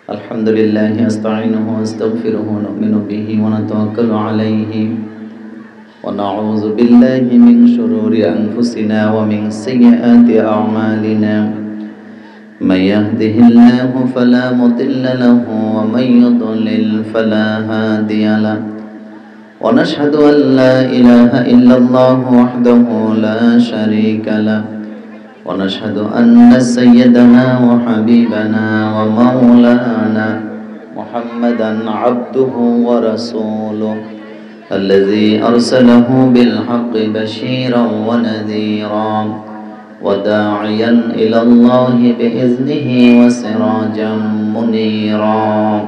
الحمد لله نستعينه ونستغفره ونؤمن به ونتوكل عليه ونعوذ بالله من شرور أنفسنا ومن سيئات أعمالنا من يهده الله فلا مضل له ومن يضلل فلا هادي له ونشهد أن لا إله إلا الله وحده لا شريك له ونشهد أن سيدنا وحبيبنا ومولانا محمدا عبده ورسوله الذي أرسله بالحق بشيرا ونذيرا وداعيا إلى الله بإذنه وسراجا منيرا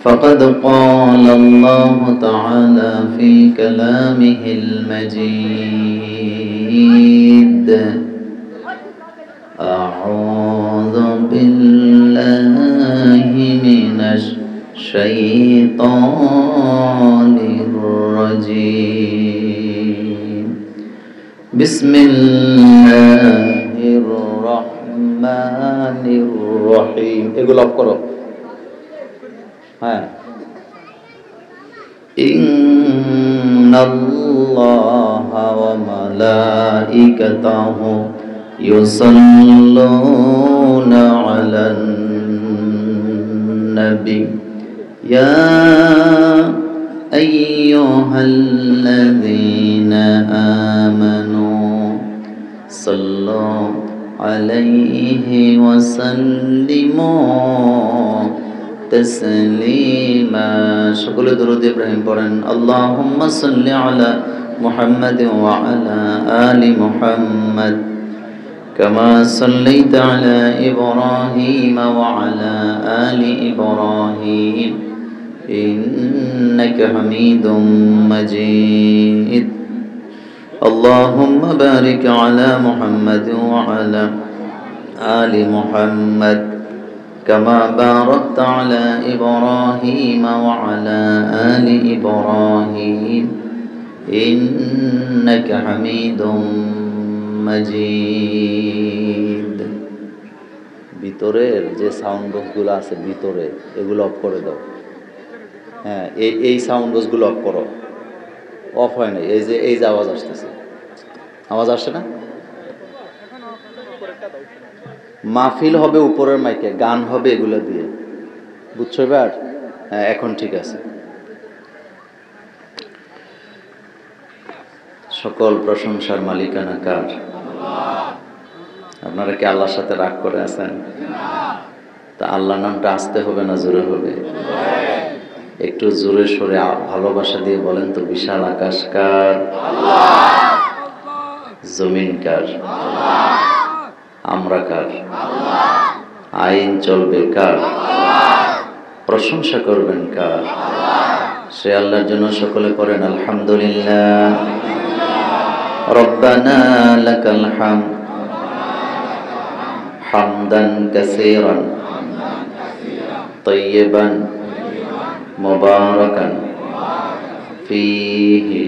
فقد قال الله تعالى في كلامه المجيد أعوذ بالله من الشيطان الرجيم بسم الله الرحمن الرحيم এগুলো অফ করো হ্যাঁ إن الله وملائكته يصلون على النبي يا أيها الذين آمنوا صلوا عليه وسلموا تسليما সকলে দরুদ ইব্রাহিম পড়েন اللهم صل على محمد وعلى آل محمد كما صليت على إبراهيم وعلى آل إبراهيم إنك حميد مجيد اللهم بارك على محمد وعلى آل محمد كما باركت على إبراهيم وعلى آل إبراهيم إنك حميد مجيد ভিতরের যে সাউন্ড বক্সগুলো আছে ভিতরে এগুলো অফ করে দাও হ্যাঁ এই সাউন্ড বক্সগুলো অফ করো অফ হয় না এই যে আওয়াজ আসতেছে আওয়াজ আসছে না মাহফিল হবে উপরের মাইকে গান হবে এগুলো দিয়ে বুঝছো এবার হ্যাঁ এখন ঠিক আছে সকল প্রশংসার মালিকানা কার আপনারা কি আল্লাহর সাথে রাগ করে আছেন তা আল্লাহ নামটা আসতে হবে না জোরে হবে একটু জোরে সরে ভালোবাসা দিয়ে বলেন তো বিশাল আকাশ কার জমিন কার আমরা কার আইন চলবে কার প্রশংসা করবেন কার সে আল্লাহর জন্য সকলে করেন আলহামদুলিল্লাহ রব্বানা লাকাল হামদ হামদান কাসীরান তাইয়িবান মুবারাকান ফীহি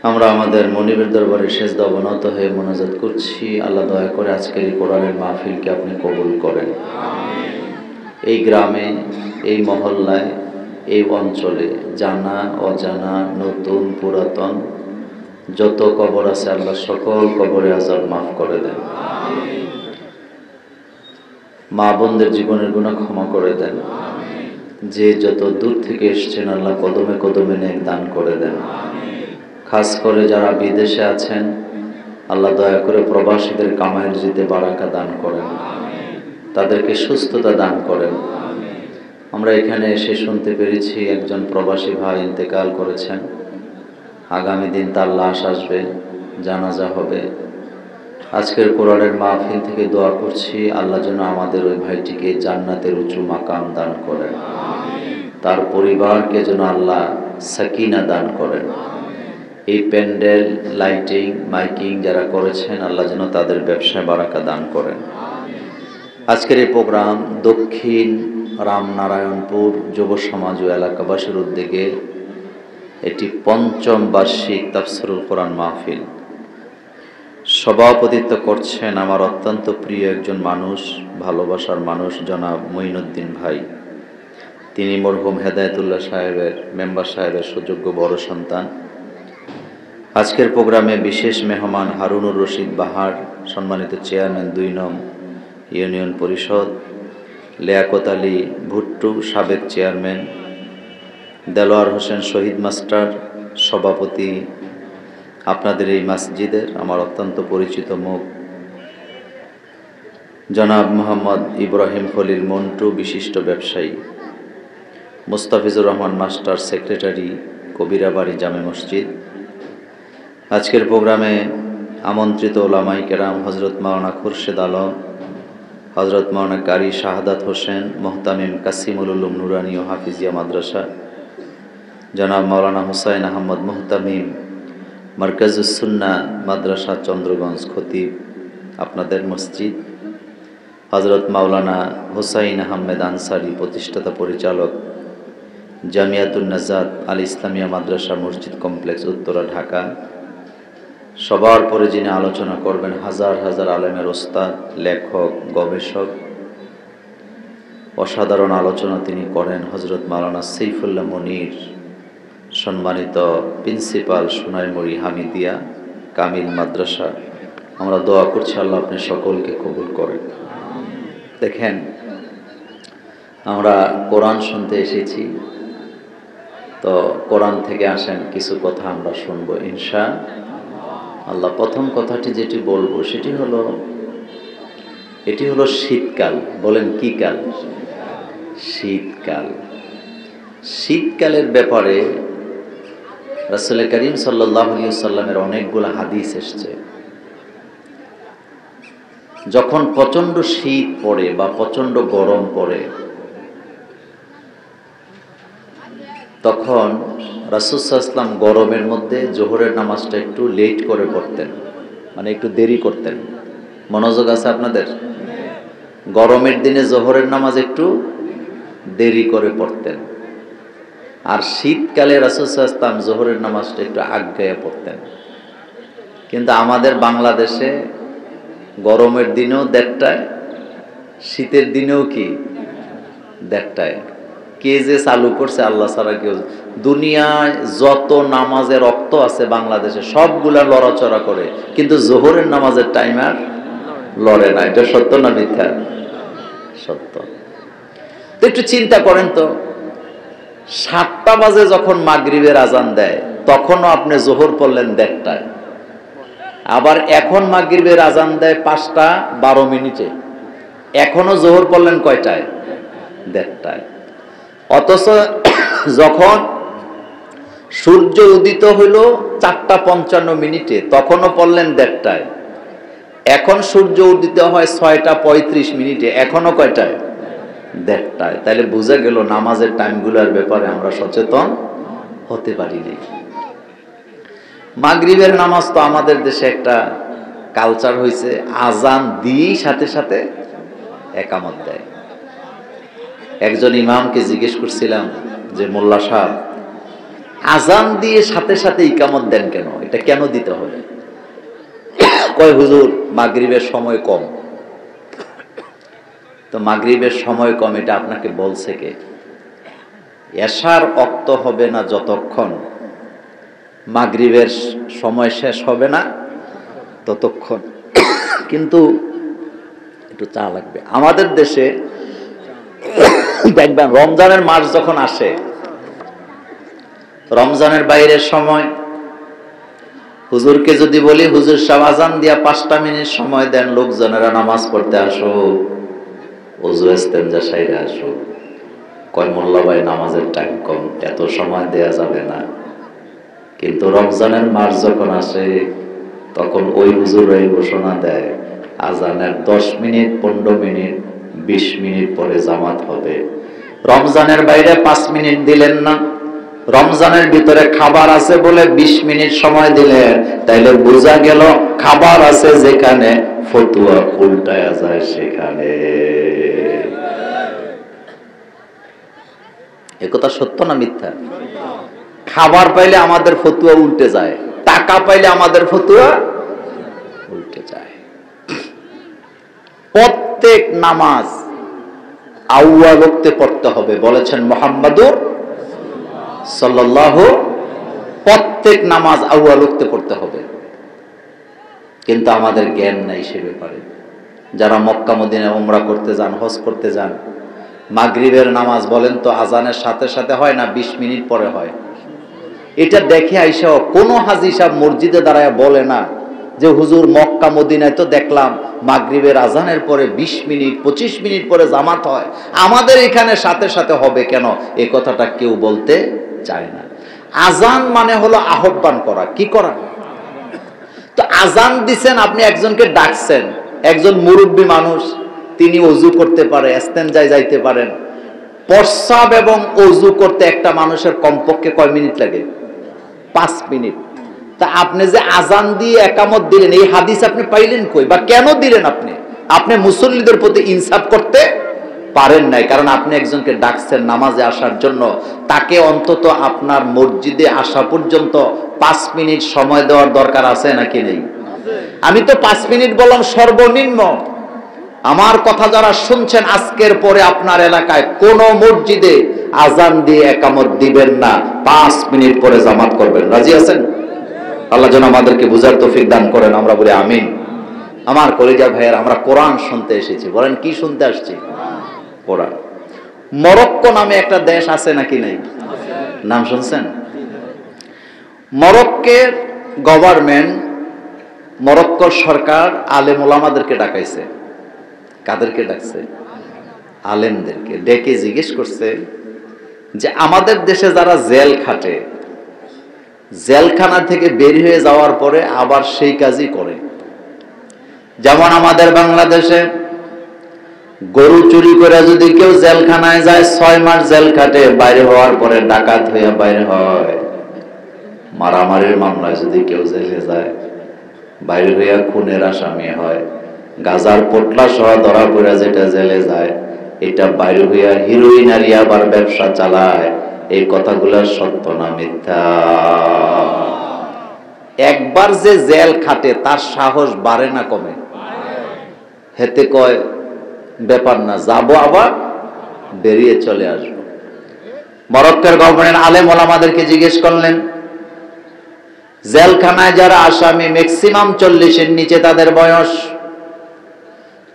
আমরা আমাদের মনিবের দরবারে সেজদা অবনত হয়ে মোনাজাত করছি আল্লাহ দয়া করে আজকের এই কোরআনের মাহফিলকে আপনি কবুল করেন এই গ্রামে এই মহল্লায় এই অঞ্চলে জানা অজানা নতুন পুরাতন যত কবর আছে আল্লাহ সকল কবরে আযাব মাফ করে দেন মা বোনদের জীবনের গুনাহ ক্ষমা করে দেন যে যত দূর থেকে এসেছেন আল্লাহ কদমে কদমে নেক দান করে দেন খাস করে যারা বিদেশে আছেন আল্লাহ দয়া করে প্রবাসীদের কামাইয়ের রিজিকে বারাকা দান করেন তাদেরকে সুস্থতা দান করেন আমরা এখানে এসে শুনতে পেরেছি একজন প্রবাসী ভাই ইন্তেকাল করেছেন আগামী দিন তার লাশ আসবে জানাজা হবে আজকের কোরআনের মাহফিল থেকে দোয়া করছি আল্লাহ যেন আমাদের ওই ভাইটিকে জান্নাতের উঁচু মাকাম দান করেন তার পরিবারকে যেন আল্লাহ সাকিনা দান করেন এই প্যান্ডেল লাইটিং মাইকিং যারা করেছেন আল্লাহ যেন তাদের ব্যবসায় বারাকা দান করেন আজকের এই প্রোগ্রাম দক্ষিণ রামনারায়ণপুর যুব সমাজ ও এলাকাবাসীর উদ্যোগে এটি ৫ম বার্ষিক তাফসীরুল কোরআন মাহফিল সভাপতিত্ব করছেন আমার অত্যন্ত প্রিয় একজন মানুষ, ভালোবাসার মানুষ, জনাব মঈনুদ্দিন ভাই। তিনি মরহুম হেদায়েতুল্লাহ সাহেবের, মেম্বার সাহেবের সুযোগ্য বড় সন্তান। আজকের প্রোগ্রামে বিশেষ মেহমান হারুনুর রশিদ বাহার, সম্মানিত চেয়ারম্যান ২ নং ইউনিয়ন পরিষদ, লিয়াকত আলী ভুট্টু, সাবেক চেয়ারম্যান, দেলোয়ার হোসেন শহীদ মাস্টার, সভাপতি আপনাদের এই মসজিদের, আমার অত্যন্ত পরিচিত মুখ জনাব মোহাম্মদ ইব্রাহিম খলিল মন্টু, বিশিষ্ট ব্যবসায়ী, মুস্তাফিজুর রহমান মাস্টার, সেক্রেটারি, কবিরাবাড়ি জামে মসজিদ। আজকের প্রোগ্রামে আমন্ত্রিত ওলামায়ে কেরাম হজরত মাওলানা খুরশেদ আলম, হজরত মাওলানা কারি শাহাদাত হোসেন, মোহতামিম কাসিমুল উলুম নুরানি ও হাফিজিয়া মাদ্রাসা, জনাব মাওলানা হুসাইন আহমদ মোহতামিম, মার্কাজুস সুন্নাহ মাদ্রাসা চন্দ্রগঞ্জ খতিব আপনাদের মসজিদ, হজরত মাওলানা হুসাইন আহমেদ আনসারি, প্রতিষ্ঠাতা পরিচালক, জামিয়াতুন নাজাত আল ইসলামিয়া মাদ্রাসা মসজিদ কমপ্লেক্স, উত্তরা, ঢাকা। সবার পরে যিনি আলোচনা করবেন, হাজার হাজার আলেমের ওস্তাদ, লেখক, গবেষক, অসাধারণ আলোচনা তিনি করেন, হজরত মাওলানা সৈফুল্লাহ মনির, সম্মানিত প্রিন্সিপাল, সোনাইমুড়ি হামিদিয়া কামিল মাদ্রাসা। আমরা দোয়া করছি আল্লাহ আপনি সকলকে কবুল করেন। দেখেন, আমরা কোরআন শুনতে এসেছি, তো কোরআন থেকে আসেন কিছু কথা আমরা শুনবো ইনশাআল্লাহ। প্রথম কথাটি যেটি বলবো সেটি হলো, এটি হলো শীতকাল। বলেন কি কাল? শীতকাল। শীতকালের ব্যাপারে রাসূল করিম সাল্লাল্লাহু আলাইহি ওয়াসাল্লামের অনেকগুলো হাদিস এসেছে। যখন প্রচন্ড শীত পড়ে বা প্রচন্ড গরম পড়ে, তখন রাসূল সাল্লাল্লাহু আলাইহি ওয়াসাল্লাম গরমের মধ্যে জোহরের নামাজটা একটু লেট করে পড়তেন, মানে একটু দেরি করতেন। মনোযোগ আছে আপনাদের? গরমের দিনে জোহরের নামাজ একটু দেরি করে পড়তেন, আর শীতকালে রাসূল সাল্লাল্লাহু আলাইহি ওয়াসাল্লাম জোহরের নামাজটা একটু আগায়া পড়তেন। কিন্তু আমাদের বাংলাদেশে গরমের দিনেও ১:৩০, শীতের দিনেও কি ১:৩০। কে যে চালু করছে আল্লাহ ছাড়া কেউ। দুনিয়ায় যত নামাজের রক্ত আছে বাংলাদেশে সবগুলা লড়াচড়া করে, কিন্তু জোহরের নামাজের টাইম আর লড়ে না। এটা সত্য না মিথ্যা? সত্য। তো একটু চিন্তা করেন তো, ৭টা বাজে যখন মাগরিবের আজান দেয় তখনও আপনি জোহর পড়লেন ১:৩০, আবার এখন মাগরিবের আজান দেয় ৫:১২, এখনো জোহর পড়লেন কয়টায়? ১:৩০। অথচ যখন সূর্য উদিত হইল ৪:৫৫, তখনও পড়লেন ১:৩০। এখন সূর্য উদিত হয় ৬:৩৫, এখনো কয়টায়? ১:৩০। তাহলে বোঝা গেল নামাজের টাইমগুলোর ব্যাপারে আমরা সচেতন হতে পারিনি। মাগরিবের নামাজ তো আমাদের দেশে একটা কালচার হয়েছে, আজান দিয়েই সাথে সাথে একামত দেয়। একজন ইমামকে জিজ্ঞেস করছিলাম যে, মোল্লা সাহেব, আজান দিয়ে সাথে সাথে ইকামত দেন কেন? এটা কেন দিতে হবে? কয়, হুজুর মাগরিবের সময় কম। তো মাগরিবের সময় কম এটা আপনাকে বলছে কে? এশার ওয়াক্ত হবে না যতক্ষণ মাগরিবের সময় শেষ হবে না ততক্ষণ। কিন্তু একটু চা লাগবে। আমাদের দেশে দেখবেন রমজানের মাস যখন আসে, রমজানের বাইরের সময় হুজুরকে যদি বলি, হুজুর সাহেব আজান দিয়া ৫টা মিনিট সময় দেন, লোকজনেরা নামাজ পড়তে আসো, ওযু ইস্তেনজা সাইরে আসো। কয়, মোল্লা ভাই নামাজের টাইম কম, এত সময় দেয়া যাবে না। কিন্তু রমজানের মাস যখন আসে তখন ওই হুজুরাই ঘোষণা দেয়, আজানের ১০ মিনিট, ১৫ মিনিট, ২০ মিনিট পরে জামাত হবে। রমজানের বাইরে ৫ মিনিট দিলেন না, রমজানের ভিতরে খাবার আছে বলে ২০ মিনিট সময় দিলেন। তাইলে বোঝা গেল খাবার আছে যেখানে, ফতুয়া উল্টায়া যায় সেখানে। একথা সত্য না মিথ্যা? খাবার পাইলে আমাদের ফতুয়া উল্টে যায়, টাকা পাইলে আমাদের ফতুয়া উল্টে ঢুকে যায়। প্রত্যেক নামাজ আউয়াল ওয়াক্তে পড়তে হবে, বলেছেন মুহাম্মাদুর সাল্লাল্লাহু। প্রত্যেক নামাজ আউয়াল ওয়াক্তে পড়তে হবে, কিন্তু আমাদের জ্ঞান নাই সে ব্যাপারে। যারা মক্কা মদিনা উমরা করতে যান, হজ করতে যান, মাগরিবের নামাজ বলেন তো আজানের সাথে সাথে হয় না 20 মিনিট পরে হয়। এটা দেখে আইসা কোনো হাজী সাহেব মসজিদে দাঁড়ায় বলে না যে হুজুর মক্কা মদিনায় তো দেখলাম মাগরিবের আজানের পরে 20 মিনিট 25 মিনিট পরে জামাত হয়, আমাদের এখানে সাথে সাথে হবে কেন? এই কথাটা কেউ বলতে চায় না। আজান মানে হলো আহ্বান করা, কি করা? তো আজান দিছেন, আপনি একজনকে ডাকছেন, একজন মুরব্বী মানুষ, তিনি ওযু করতে পারে, ইস্তেনজায় যাইতে পারেন। প্রস্রাব এবং ওযু করতে একটা মানুষের কমপক্ষে কয় মিনিট লাগে? 5 মিনিট। তা আপনি যে আজান দিয়ে একামত দিলেন, এই হাদিস আপনি পাইলেন কই, বা কেন দিলেন? আপনি মুসল্লিদের প্রতি ইনসাফ করতে পারেন নাই, কারণ আপনি একজনকে ডাকছেন নামাজে আসার জন্য, তাকে অন্তত আপনার মসজিদে আসা পর্যন্ত 5 মিনিট সময় দেওয়ার দরকার আছে নাকি নেই? আমি তো 5 মিনিট বললাম সর্বনিম্ন। আমার কথা যারা শুনছেন, আজকের পরে আপনার এলাকায় কোন মসজিদে আজান দিয়ে একামত দিবেন না, 5 মিনিট পরে জামাত করবেন। রাজি আছেন? আল্লাহ যেন আমাদেরকে বুঝার তৌফিক দান করেন, আমরা বলি আমিন। আমার কলিজা ভাইয়ের, আমরা কোরআন শুনতে এসেছি। বলেন কি শুনতে আসছি? কোরআন। মরক্কো নামে একটা দেশ আছে নাকি নাই? নাম শুনছেন? মরক্কোর গভর্নমেন্ট, মরক্কোর সরকার আলেম ওলামাদেরকে ডাকাইছে। কাদেরকে ডাকছে? আলেমদেরকে ডেকে জিজ্ঞেস করছে যে আমাদের দেশে যারা জেল খাটে, জেলখানা থেকে বের হয়ে যাওয়ার পরে আবার সেই কাজই করে। যেমন আমাদের বাংলাদেশে গরু চুরি করে যদি কেউ জেলখানায় যায়, 6 মাস জেল খাটে, বাইরে হওয়ার পরে ডাকাত হইয়া বাইরে হয়। মারামারির মামলায় যদি কেউ জেলে যায়, বাইরে হইয়া খুনের আসামি হয়। গাজার পোটলা সহ ধরা পড়ে যেটা জেলে যায়, এটা বাইরে হইয়া হিরোইন আর ইয়াবার ব্যবসা চালায়। এই কথাগুলো সত্য না মিথ্যা? একবার যে জেল খাটে তার সাহস বাড়ে না কমে? হেতে কয় ব্যাপার না, যাবো আবার বেরিয়ে চলে আসবো। মরক্কোর গভর্নমেন্ট আলেম ওলামাদেরকে জিজ্ঞেস করলেন, জেলখানায় যারা আসামি ম্যাক্সিমাম 40-এর নিচে তাদের বয়স,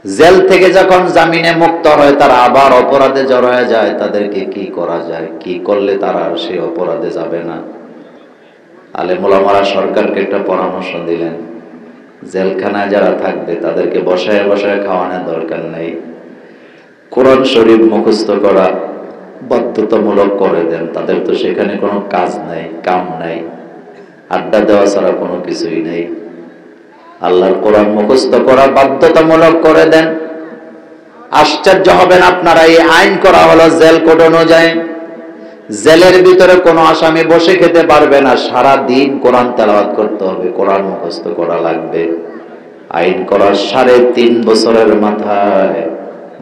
জেল থেকে যখন জামিনে মুক্ত হয় তারা আবার অপরাধে জড়ায় যায়, তাদেরকে কি করা যায়? কি করলে তারা আর সেই অপরাধে যাবে না? আলেম ওলামারা সরকারকে একটা পরামর্শ দিলেন, জেলখানায় যারা থাকবে তাদেরকে বসায় বসায় খাওয়ানোর দরকার নেই, কোরআন শরীফ মুখস্থ করা বাধ্যতামূলক করে দেন। তাদের তো সেখানে কোনো কাজ নাই, কাম নাই, আড্ডা দেওয়া ছাড়া কোনো কিছুই নেই। আল্লাহর কোরআন মুখস্থ করা বাধ্যতামূলক করে দেন। আশ্চর্য হবেন আপনারা, এই আইন করা হলো জেল কোড অনুযায়ী। জেলের ভিতরে কোনো আসামি বসে খেতে পারবে না, সারা দিন কোরআন তেলাওয়াত করতে হবে, কোরআন মুখস্থ করা লাগবে। আইন করার 3.5 বছরের মাথায়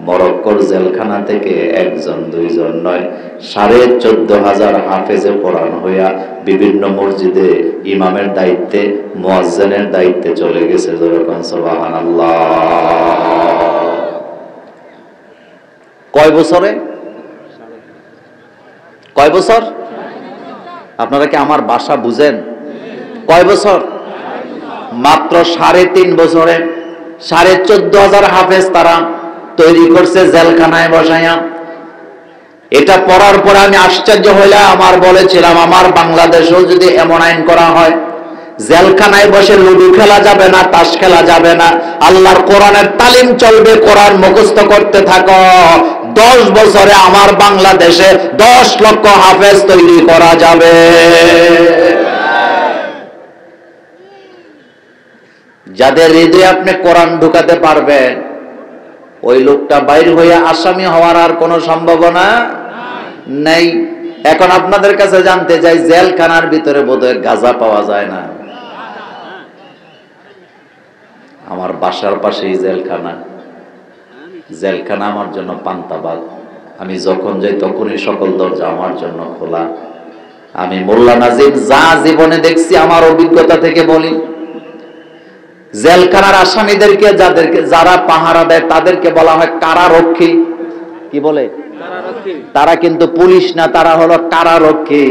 মরক্কোর জেলখানা থেকে 1-2 নয়, 14,500 হাফেজে কোরআন হইয়া বিভিন্ন মসজিদে ইমামের দায়িত্বে, মুয়াজ্জিনের দায়িত্বে চলে গেছে। যেরকম সুবহানাল্লাহ। কয় বছরে? কয় বছর? আপনারা কি আমার ভাষা বুঝেন? কয় বছর? মাত্র 3.5 বছরে 14,500 হাফেজ তারা তৈরি করছে জেলখানায় বসাইয়া। এটা পড়ার পরে আমি আশ্চর্য হইলাম। আমার বলেছিলাম, আমার বাংলাদেশেও যদি এমন আইন করা হয়, জেলখানায় বসে লুডু খেলা যাবে না, তাস খেলা যাবে না, আল্লাহর কোরআনের তালিম চলবে, কোরআন মুখস্থ করতে থাকো। 10 বছরে আমার বাংলাদেশে 10 লক্ষ হাফেজ তৈরি করা যাবে। যাদের হৃদয়ে আপনি কোরআন ঢুকাতে পারবেন, ওই লোকটা বাইর হইয়া আসামি হওয়ার আর কোনো সম্ভাবনা নেই। এখন আপনাদের কাছে জানতে চাই, জেলখানার ভিতরে বোধহয় গাঁজা পাওয়া যায় না? আমার বাসার পাশেই জেলখানা। জেলখানা আমার জন্য পান্তাবাদ। আমি যখন যাই তখনই সকল দরজা আমার জন্য খোলা। আমি মোল্লা নাজিম যা জীবনে দেখছি আমার অভিজ্ঞতা থেকে বলি, জেলখানার আসামিদেরকে যারা পাহারা দেয় তাদেরকে বলা হয় কারারক্ষী। কি বলে? তারা কিন্তু পুলিশ না, তারা হলো কারারক্ষী।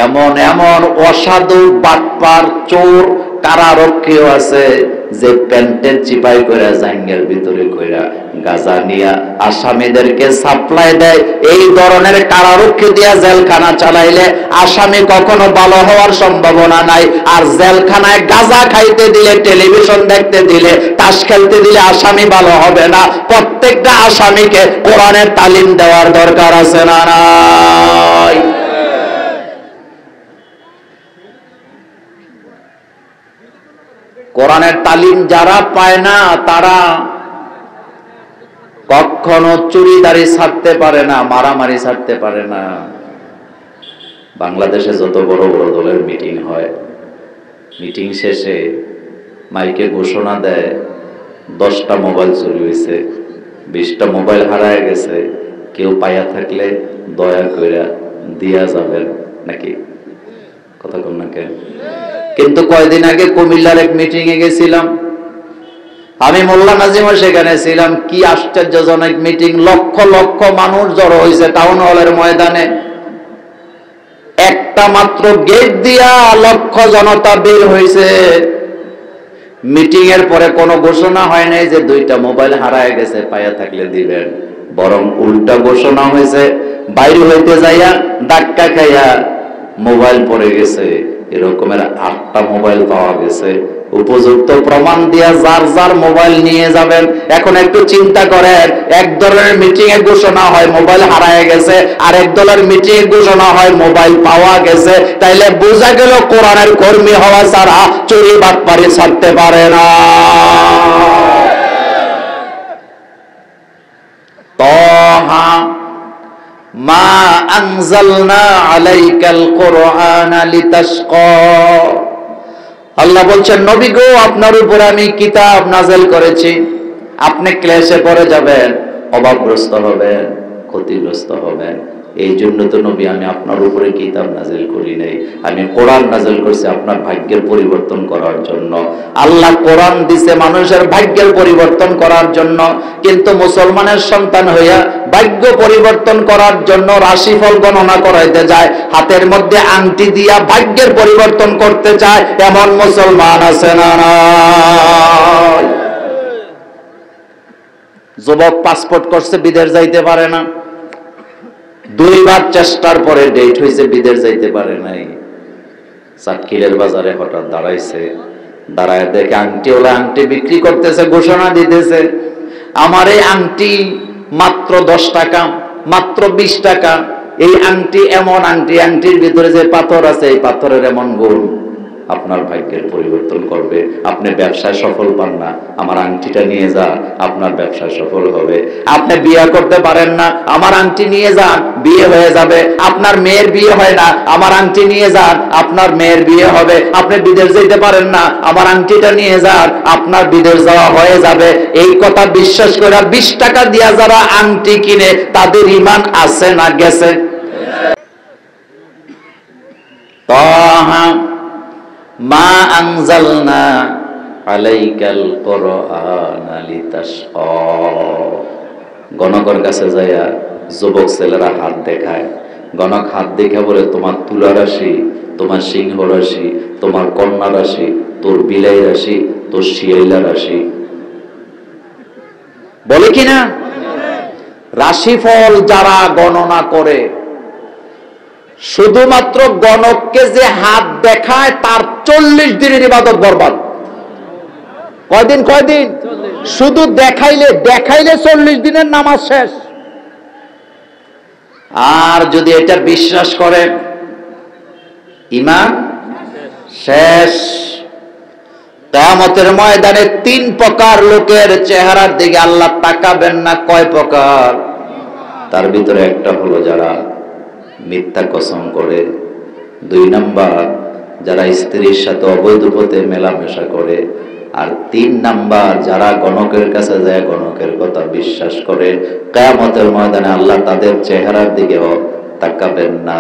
এমন এমন অসাধু বাটপার চোর কারারক্ষীও আছে যে প্যান্টের চিপাই করে জাঙ্গের ভিতরে কইরা গাজা নিয়া আসামিদেরকে সাপ্লাই দেয়। এই ধরনের কারারক্ষী দিয়া জেলখানা চালাইলে আসামি কখনো ভালো হওয়ার সম্ভাবনা নাই। আর জেলখানায় গাজা খাইতে দিলে, টেলিভিশন দেখতে দিলে, তাস খেলতে দিলে আসামি ভালো হবে না। প্রত্যেকটা আসামিকে কোরআনের তালিম দেওয়ার দরকার আছে না নাই? কোরআনের তালিম যারা পায় না তারা কখনো চুরিদারি ছাড়তে পারে না, মারামারি ছাড়তে পারে না। বাংলাদেশে যত বড় বড় দলের মিটিং হয়, মিটিং শেষে মাইকে ঘোষণা দেয় 10টা মোবাইল চুরি হয়েছে, 20টা মোবাইল হারায় গেছে, কেউ পাইয়া থাকলে দয়া কইরা দিয়া যাবেন নাকি? কথা কন না কেন? কিন্তু কয়দিন আগে কুমিল্লার এক মিটিং এ গেছিলাম, আমি মোল্লা নাজিমও সেখানে ছিলাম। কি আশ্চর্যজনক মিটিং! লক্ষ লক্ষ মানুষ জড়ো হয়েছে টাউন হলের ময়দানে। একটা মাত্র গেট দিয়া লক্ষ জনতা বের হয়েছে। মিটিং এর পরে কোনো ঘোষণা হয় নাই যে 2টা মোবাইল হারায় গেছে, পাইয়া থাকলে দিবেন। বরং উল্টা ঘোষণা হয়েছে, বাইরে হইতে যাইয়া ধাক্কা খাইয়া মোবাইল পড়ে গেছে, এরকমের 8টা মোবাইল পাওয়া গেছে। উপযুক্ত প্রমাণ দিয়া যার যার মোবাইল নিয়ে যাবেন। এখন একটু চিন্তা করেন, এক দলের মিটিং এ ঘোষণা হয় মোবাইল হারায় গেছে, আর এক দলের মিটিং এ ঘোষণা হয় মোবাইল পাওয়া গেছে। তাইলে বোঝা গেল কোরআনের কর্মী হওয়া ছাড়া চুরি বাটপারি ছাড়তে পারে না। তাহা মা আনজালনা আলাইকাল কুরআনা লিতাশকা। আল্লাহ বলছেন, নবী গো, আপনার উপর আমি কিতাব নাযিল করেছি, আপনি ক্লেশে পড়ে যাবেন, অভাবগ্রস্ত হবেন, ক্ষতিগ্রস্ত হবেন। এই জন্য তো নবী আমি আপনার উপরে কিতাব নাযিল করি নাই, আমি কোরআন নাযিল করছি আপনার ভাগ্যের পরিবর্তন করার জন্য। আল্লাহ কোরআন দিছে মানুষের ভাগ্যের পরিবর্তন করার জন্য, কিন্তু মুসলমানের সন্তান হইয়া ভাগ্য পরিবর্তন করার জন্য রাশিফল গণনা করাইতে যায়, হাতের মধ্যে আংটি দিয়া ভাগ্যের পরিবর্তন করতে চায়, এমন মুসলমান আছে না? যুবক পাসপোর্ট করছে, বিদেশ যাইতে পারে না। 2বার চেষ্টার পরে ডেট হয়েছে, বিদেশ যাইতে পারে নাই। চাটকিলের বাজারে হঠাৎ দাঁড়াইছে, দাঁড়ায় দেখে আংটি ওলা আংটি বিক্রি করতেছে, ঘোষণা দিতেছে, আমার এই আংটি মাত্র 10 টাকা, মাত্র 20 টাকা। এই আংটি এমন আংটি, আংটির ভিতরে যে পাথর আছে, এই পাথরের এমন গুণ আপনার ভাগ্যের পরিবর্তন করবে। আপনি ব্যবসায় সফল পান না, আমার আংটিটা নিয়ে যান, আপনার ব্যবসায় সফল হবে। আপনি বিয়ে করতে পারেন না, আমার আংটি নিয়ে যান, বিয়ে হয়ে যাবে। আপনার মেয়ের বিয়ে হয় না, আমার আংটি নিয়ে যান, আপনার মেয়ের বিয়ে হবে। আপনি বিদেশ যেতে পারেন না, আমার আংটিটা নিয়ে যান, আপনার বিদেশ যাওয়া হয়ে যাবে। এই কথা বিশ্বাস করে 20 টাকা দিয়া যারা আংটি কিনে, তাদের ঈমান আছে না গেছে? তাহা মা আনজালনা আলাইকাল কুরআনা লিতাশকা। গণকের কাছে যাইয়া যুবক ছেলেরা হাত দেখায়, গণক হাত দেখে বলে, তোমার তুলা রাশি, তোমার সিংহ রাশি, তোমার কন্যা রাশি, তোর বিলাই রাশি, তোর শিয়াইলা রাশি। বলে কিনা? রাশিফল যারা গণনা করে, শুধুমাত্র গণককে যে হাত দেখায় তার 40 দিনের ইবাদত বরবাদ। কয়দিন? শুধু দেখাইলে 40 দিনের নামাজ শেষ। আর যদি এটা বিশ্বাস করে, ঈমান শেষ। কিয়ামতের ময়দানে 3 প্রকার লোকের চেহারার দিকে আল্লাহ তাকাবেন না। কয় প্রকার? তার ভিতরে একটা হলো যারা মিথ্যা কসম করে, 2 নাম্বার যারা স্ত্রীর সাথে অবৈধ পথে মেলামেশা করে, আর 3 নাম্বার যারা গণকের কাছে যায় গণকের কথা বিশ্বাস করে। কিয়ামতের ময়দানে আল্লাহ তাদের চেহারার দিকেও তাকাবেন না।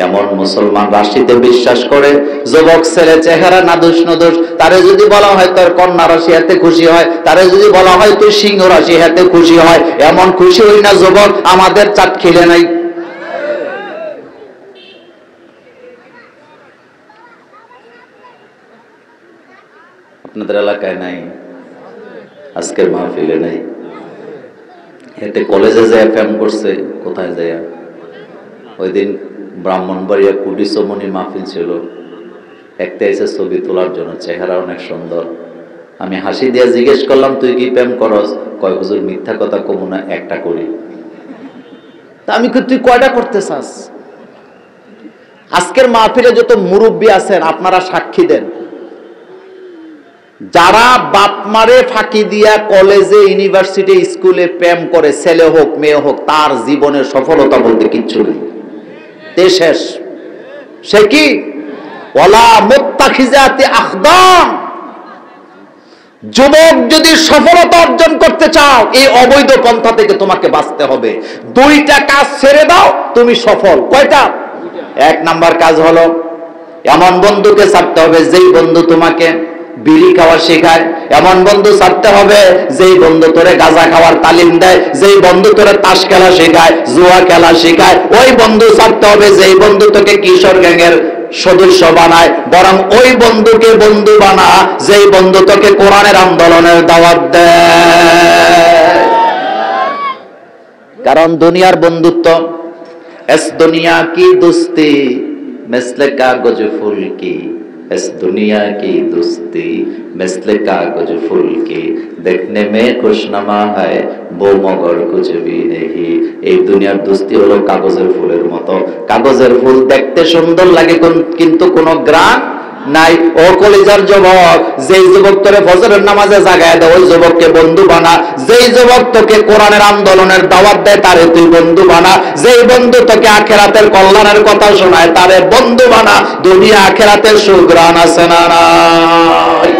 এমন মুসলমান রাশিতে বিশ্বাস করে, যুবক ছেলে চেহারা নাদুস নদুস, তারে যদি বলা হয় তোর কন্যা রাশি হাতে খুশি হয়, তারে যদি বলা হয় তুই সিংহ রাশি হাতে খুশি হয়। এমন খুশি হই না যুবক আমাদের চাট খিলে নাই। আপনাদের এলাকায় নাই, আজকের মাহফিলে নাই। এতে কলেজে যায় ফ্যাম করছে, কোথায় যায়? ওই দিন ব্রাহ্মণবাড়িয়া কুটিসমণি মাহফিল ছিল, একটা এসে ছবি তোলার জন্য, চেহারা অনেক সুন্দর। আমি হাসি দিয়ে জিজ্ঞেস করলাম তুই কি প্রেম করস? কয় হুজুর মিথ্যা কথা কমু না, একটা করি। তা আমি তুই কয়টা করতে চাস? আজকের মাহফিলে যত মুরব্বী আছেন আপনারা সাক্ষী দেন, যারা বাপ মারে ফাঁকি দিয়া কলেজে ইউনিভার্সিটি স্কুলে প্রেম করে, ছেলে হোক মেয়ে হোক, তার জীবনের সফলতা বলতে কিচ্ছু নেই, শেষ। সে কি ওয়ালা মুত্তাখিজাতি আখদাম। যুবক যদি সফলতা অর্জন করতে চাও, এই অবৈধ পন্থা থেকে তোমাকে বাঁচতে হবে। দুইটা কাজ ছেড়ে দাও, তুমি সফল। কয়টা? এক নাম্বার কাজ হলো এমন বন্ধুকে ছাড়তে হবে যেই বন্ধু তোমাকে বিড়ি খাওয়া শেখায়, এমন বন্ধু ছাড়তে হবে যেই বন্ধু তোরে গাঁজা খাওয়ার তালিম দেয়, যেই বন্ধু তোরে তাস খেলা শেখায়, জুয়া খেলা শেখায়। ওই বন্ধু ছাড়তে হবে যেই বন্ধু তোকে কিশোর গ্যাংয়ের সদস্য বানায়। বরং ওই বন্ধুকে বন্ধু বানা যেই বন্ধু তোকে কোরআনের আন্দোলনের দাওয়াত দেয়। কারণ দুনিয়ার বন্ধুত্ব, এস দুনিয়া কি দোস্তি মিসলে কাগজ ফুল কি, इस दुनिया की दोस्ती मिसले कागज फूल की, देखने में खुशनुमा है वो मगर कुछ भी नहीं। এই দুনিয়ার দোস্তি হলো কাগজের ফুলের মতো। কাগজের ফুল দেখতে সুন্দর লাগে কিন্তু কোনো গ্রাণ নাই। ও কলিজার যুবক, যেই যুবক তোরে ফজরের নামাজে জাগায় দেয় ওই যুবককে বন্ধু বানা। যেই যুবক তোকে কোরআনের আন্দোলনের দাওয়াত দেয় তারে তুই বন্ধু বানা। যেই বন্ধু তোকে আখিরাতের কল্যাণের কথা শোনায় তারে বন্ধু বানা। দুনিয়া আখিরাতের সুগ্রাণ আছে না নাই?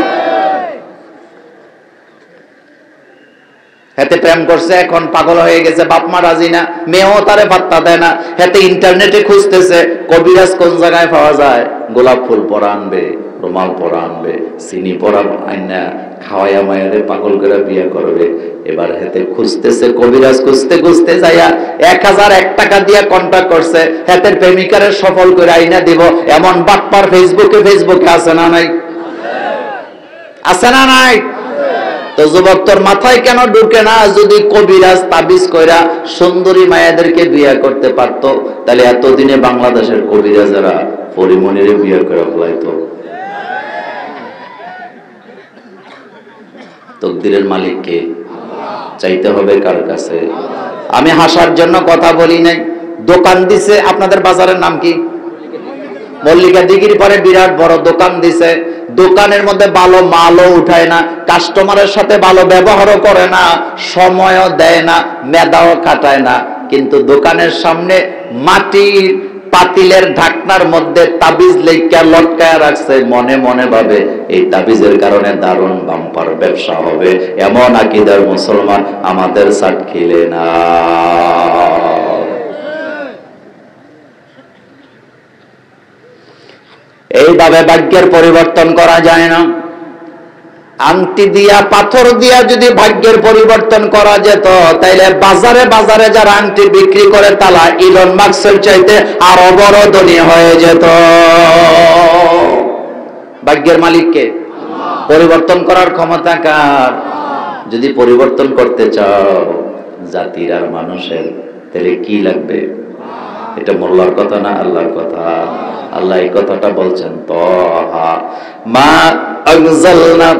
হেতে প্রেম করছে, এখন পাগল হয়ে গেছে, বাপ মা রাজি না, মেয়েও তারে পাত্তা দেয় না। হেতে ইন্টারনেটে খুঁজতেছে কবিরাজ কোন জায়গায় পাওয়া যায়, গোলাপ ফুল পরা আনবে, রুমাল পরা আনবে, চিনি পরা আইনা খাওয়াইয়া মায়েরে পাগল করে বিয়ে করবে। এবার হেতে খুঁজতেছে কবিরাজ, খুঁজতে খুঁজতে যাইয়া 1001 টাকা দিয়া কন্ট্যাক্ট করছে, হেতের প্রেমিকারে সফল করে আইনা দিব। এমন বাটপার ফেসবুকে আছে না নাই? আছে না নাই? তো যুবক তোর মাথায় কেন ঢুকে না? যদি কবিরাজ তাবিজ কইরা সুন্দরী মায়েদেরকে বিয়ে করতে পারতো, তাহলে এতদিনে বাংলাদেশের কবিরাজেরা পরিমণিরে বিয়ে করে ফেলাইতো। তকদিরের মালিক কে? চাইতে হবে কার কাছে? আমি হাসার জন্য কথা বলি নাই। দোকান দিছে, আপনাদের বাজারের নাম কি? মল্লিকা দিঘির পরে বিরাট বড় দোকান দিছে। দোকানের মধ্যে ভালো মালও উঠায় না, কাস্টমারের সাথে ভালো ব্যবহারও করে না, সময়ও দেয় না, মেধাও কাটায় না। কিন্তু দোকানের সামনে মাটির পাতিলের ঢাকনার মধ্যে তাবিজ লেখা লটকায় রাখছে। মনে মনে ভাবে এই তাবিজের কারণে দারুণ বাম্পার ব্যবসা হবে। এমন আকীদার মুসলমান আমাদের সাথ খিলে না। এইভাবে ভাগ্যের পরিবর্তন করা যায় না। আংটি দিয়া পাথর দিয়া যদি ভাগ্যের পরিবর্তন করা যেত, তাইলে বাজারে বাজারে যারা আংটি বিক্রি করে তারা ইলন মাস্কের চাইতে আরো বড় ধনী হয়ে যেত। ভাগ্যের মালিককে পরিবর্তন করার ক্ষমতা কার? যদি পরিবর্তন করতে চাও জাতির আর মানুষের, তাহলে কি লাগবে? এটা মোল্লার কথা না, আল্লাহর কথা। আল্লাহ এই কথাটা বলছেন, তাহা মা আনজালনা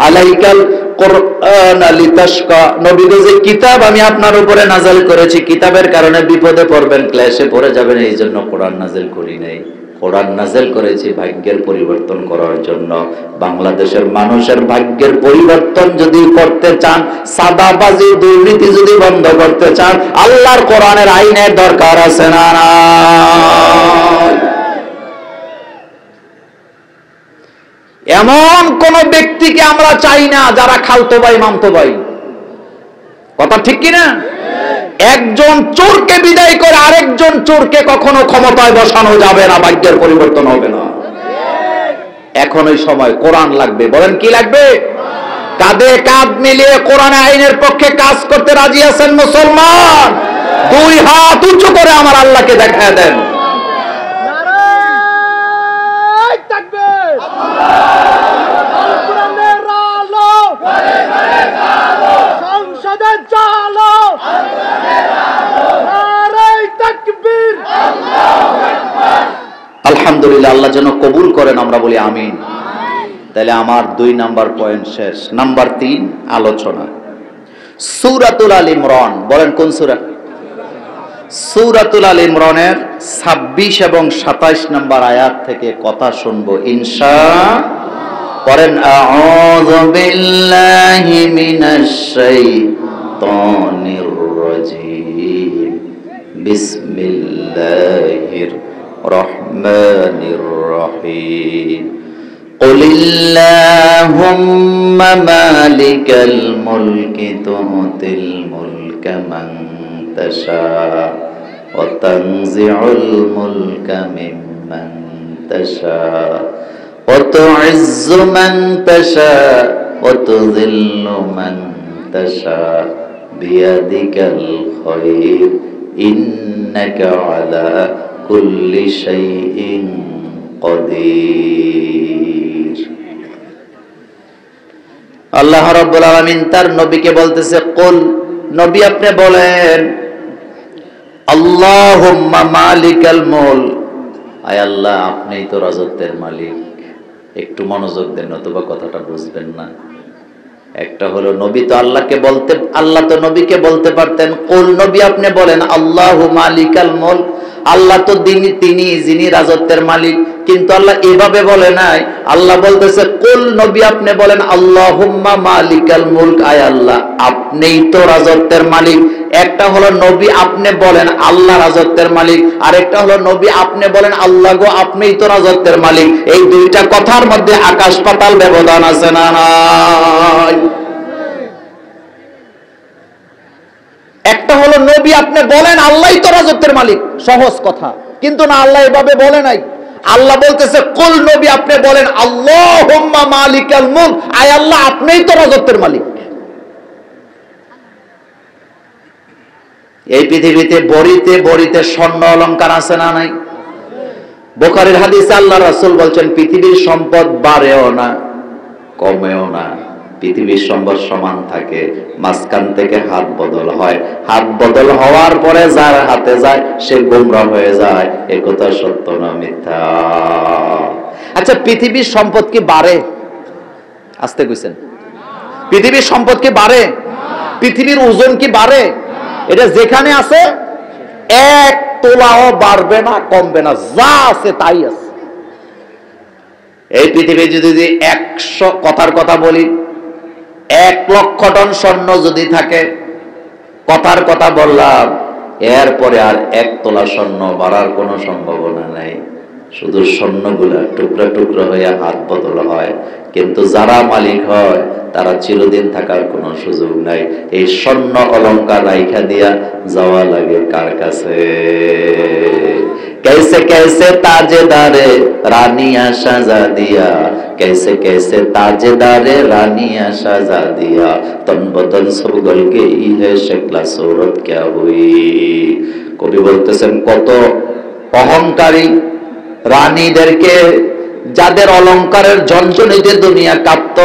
আলাইকাল কুরআনা লিতাশকা। নবী গো, যে কিতাব আমি আপনার উপরে নাযিল করেছি, কিতাবের কারণে বিপদে পড়বেন, ক্লেশে পড়ে যাবেন, এই জন্য কোরআন নাযিল করি নাই। কোরআন নাযিল করেছি ভাগ্যের পরিবর্তন করার জন্য। বাংলাদেশের মানুষের ভাগ্যের পরিবর্তন যদি করতে চান, সাদাবাজি দুর্নীতি যদি বন্ধ করতে চান, আল্লাহর কোরআনের আইনের দরকার আছে না? এমন কোন ব্যক্তিকে আমরা চাই না যারা খালতো ভাই মামতো ভাই। কথা ঠিক কিনা? একজন চোরকে বিদায় করে আরেকজন চোরকে কখনো ক্ষমতায় বসানো যাবে না, ভাগ্যের পরিবর্তন হবে না। এখন ওই সময় কোরআন লাগবে। বলেন কি লাগবে? কাঁধে কাঁধ মিলিয়ে কোরআন আইনের পক্ষে কাজ করতে রাজি আছেন মুসলমান? দুই হাত উঁচু করে আমার আল্লাহকে দেখায় দেন। আলহামদুলিল্লাহ, আল্লাহ যেন কবুল করেন, আমরা বলি আমিন। তাহলে আমার 2 নাম্বার পয়েন্ট শেষ। নাম্বার 3, আলোচনা। সূরাতুল আল ইমরান, বলেন কোন সূরা? সূরাতুল আল ইমরানের 26 এবং 27 নাম্বার আয়াত থেকে কথা শুনবো ইনশাআল্লাহ। পড়েন, আউযু বিল্লাহি মিনাশ শাইতানির রাজীম, বিসমিল্লাহির রহমানির রহিম। قل اللهم مالك الملك تؤتي الملك من تشاء وتنزع الملك ممن تشاء وتعز من تشاء وتذل من تشاء بيدك الخير إنك على كل شيء قدير। আল্লাহ রাব্বুল আলামিন তার নবীকে বলতেছে, কুল, নবী আপনি বলেন, আল্লাহুম্মা মালিকাল মুলক, আয় আল্লাহ আপনিই তো রাজত্বের মালিক। একটু মনোযোগ দেন, নতুবা কথাটা বুঝবেন না। একটা হলো নবী তো আল্লাহকে বলতে, আল্লাহ তো নবীকে বলতে পারতেন, কুল নবী আপনি বলেন আল্লাহু মালিকাল মুলক, আল্লাহ তো তিনি যিনি রাজত্বের মালিক। কিন্তু আল্লাহ এভাবে বলে নাই, আল্লাহ বলতেছে কুল নবী আপনি বলেন আল্লাহুম্মা মালিকাল মুলক, আয় আল্লাহ আপনিই তো রাজত্বের মালিক। একটা হলো নবী আপনি বলেন আল্লাহ রাজত্বের মালিক, আর একটা হলো নবী আপনি বলেন আল্লাহ গো আপনিই তো রাজত্বের মালিক। এই দুইটা কথার মধ্যে আকাশ পাতাল ব্যবধান আছে না নাই? একটা হলো নবী আপনি বলেন আল্লাহই তো রাজত্বের মালিক, সহজ কথা, কিন্তু না, আল্লাহ এভাবে বলে নাই। আল্লাহ বলতেছে কুল নবী আপনি বলেন আল্লাহুম্মা মালিকাল মুলক, আয় আল্লাহ আপনিই তো রাজত্বের মালিক। এই পৃথিবীতে বড়িতে বড়িতে স্বর্ণ অলংকার আছে না নাই? বুখারীর হাদিসে আল্লাহ রাসূল বলছেন, পৃথিবীর সম্পদ বাড়েও না কমেও না, পৃথিবীর সম্পদ সমান থাকে, মাঝখান থেকে হাত বদল হয়, হাত বদল হওয়ার পরে যার হাতে যায় সে গোমরা হয়ে যায়। এ কথা সত্য না মিথ্যা? আচ্ছা, পৃথিবীর সম্পদ কি বাড়ে? আস্তে কইছেন, পৃথিবীর সম্পদ কি বাড়ে? পৃথিবীর ওজন কি বাড়ে? এটা যেখানে আছে 1 তোলাও বাড়বে না কমবে না, যা আছে তাই আছে। এই পৃথিবী যদি 100, কথার কথা বলি, 1 লক্ষ টন স্বর্ণ যদি থাকে, কথার কথা বললাম, এরপরে আর 1 তোলা স্বর্ণ বাড়ার কোনো সম্ভাবনা নাই। শুধু স্বর্ণগুলা টুকরা টুকরা হয়ে হাত বদল হয়, কিন্তু যারা মালিক হয় তারা চিরদিন থাকার কোনো সুযোগ নাই। এই স্বর্ণ অলংকার রাইখা দিয়া যাওয়া লাগে কার কাছে? कैसे कैसे ताजेदारे रानिया शहजादिया, कैसे कैसे ताजेदारे रानिया शहजादिया, तन बदन सब गल गई है शक्ल सूरत क्या हुई। কবি বলতেছেন, কত অহংকারী রানীদেরকে, যাদের অলংকারের ঝনঝনিতে দুনিয়া কাঁপত,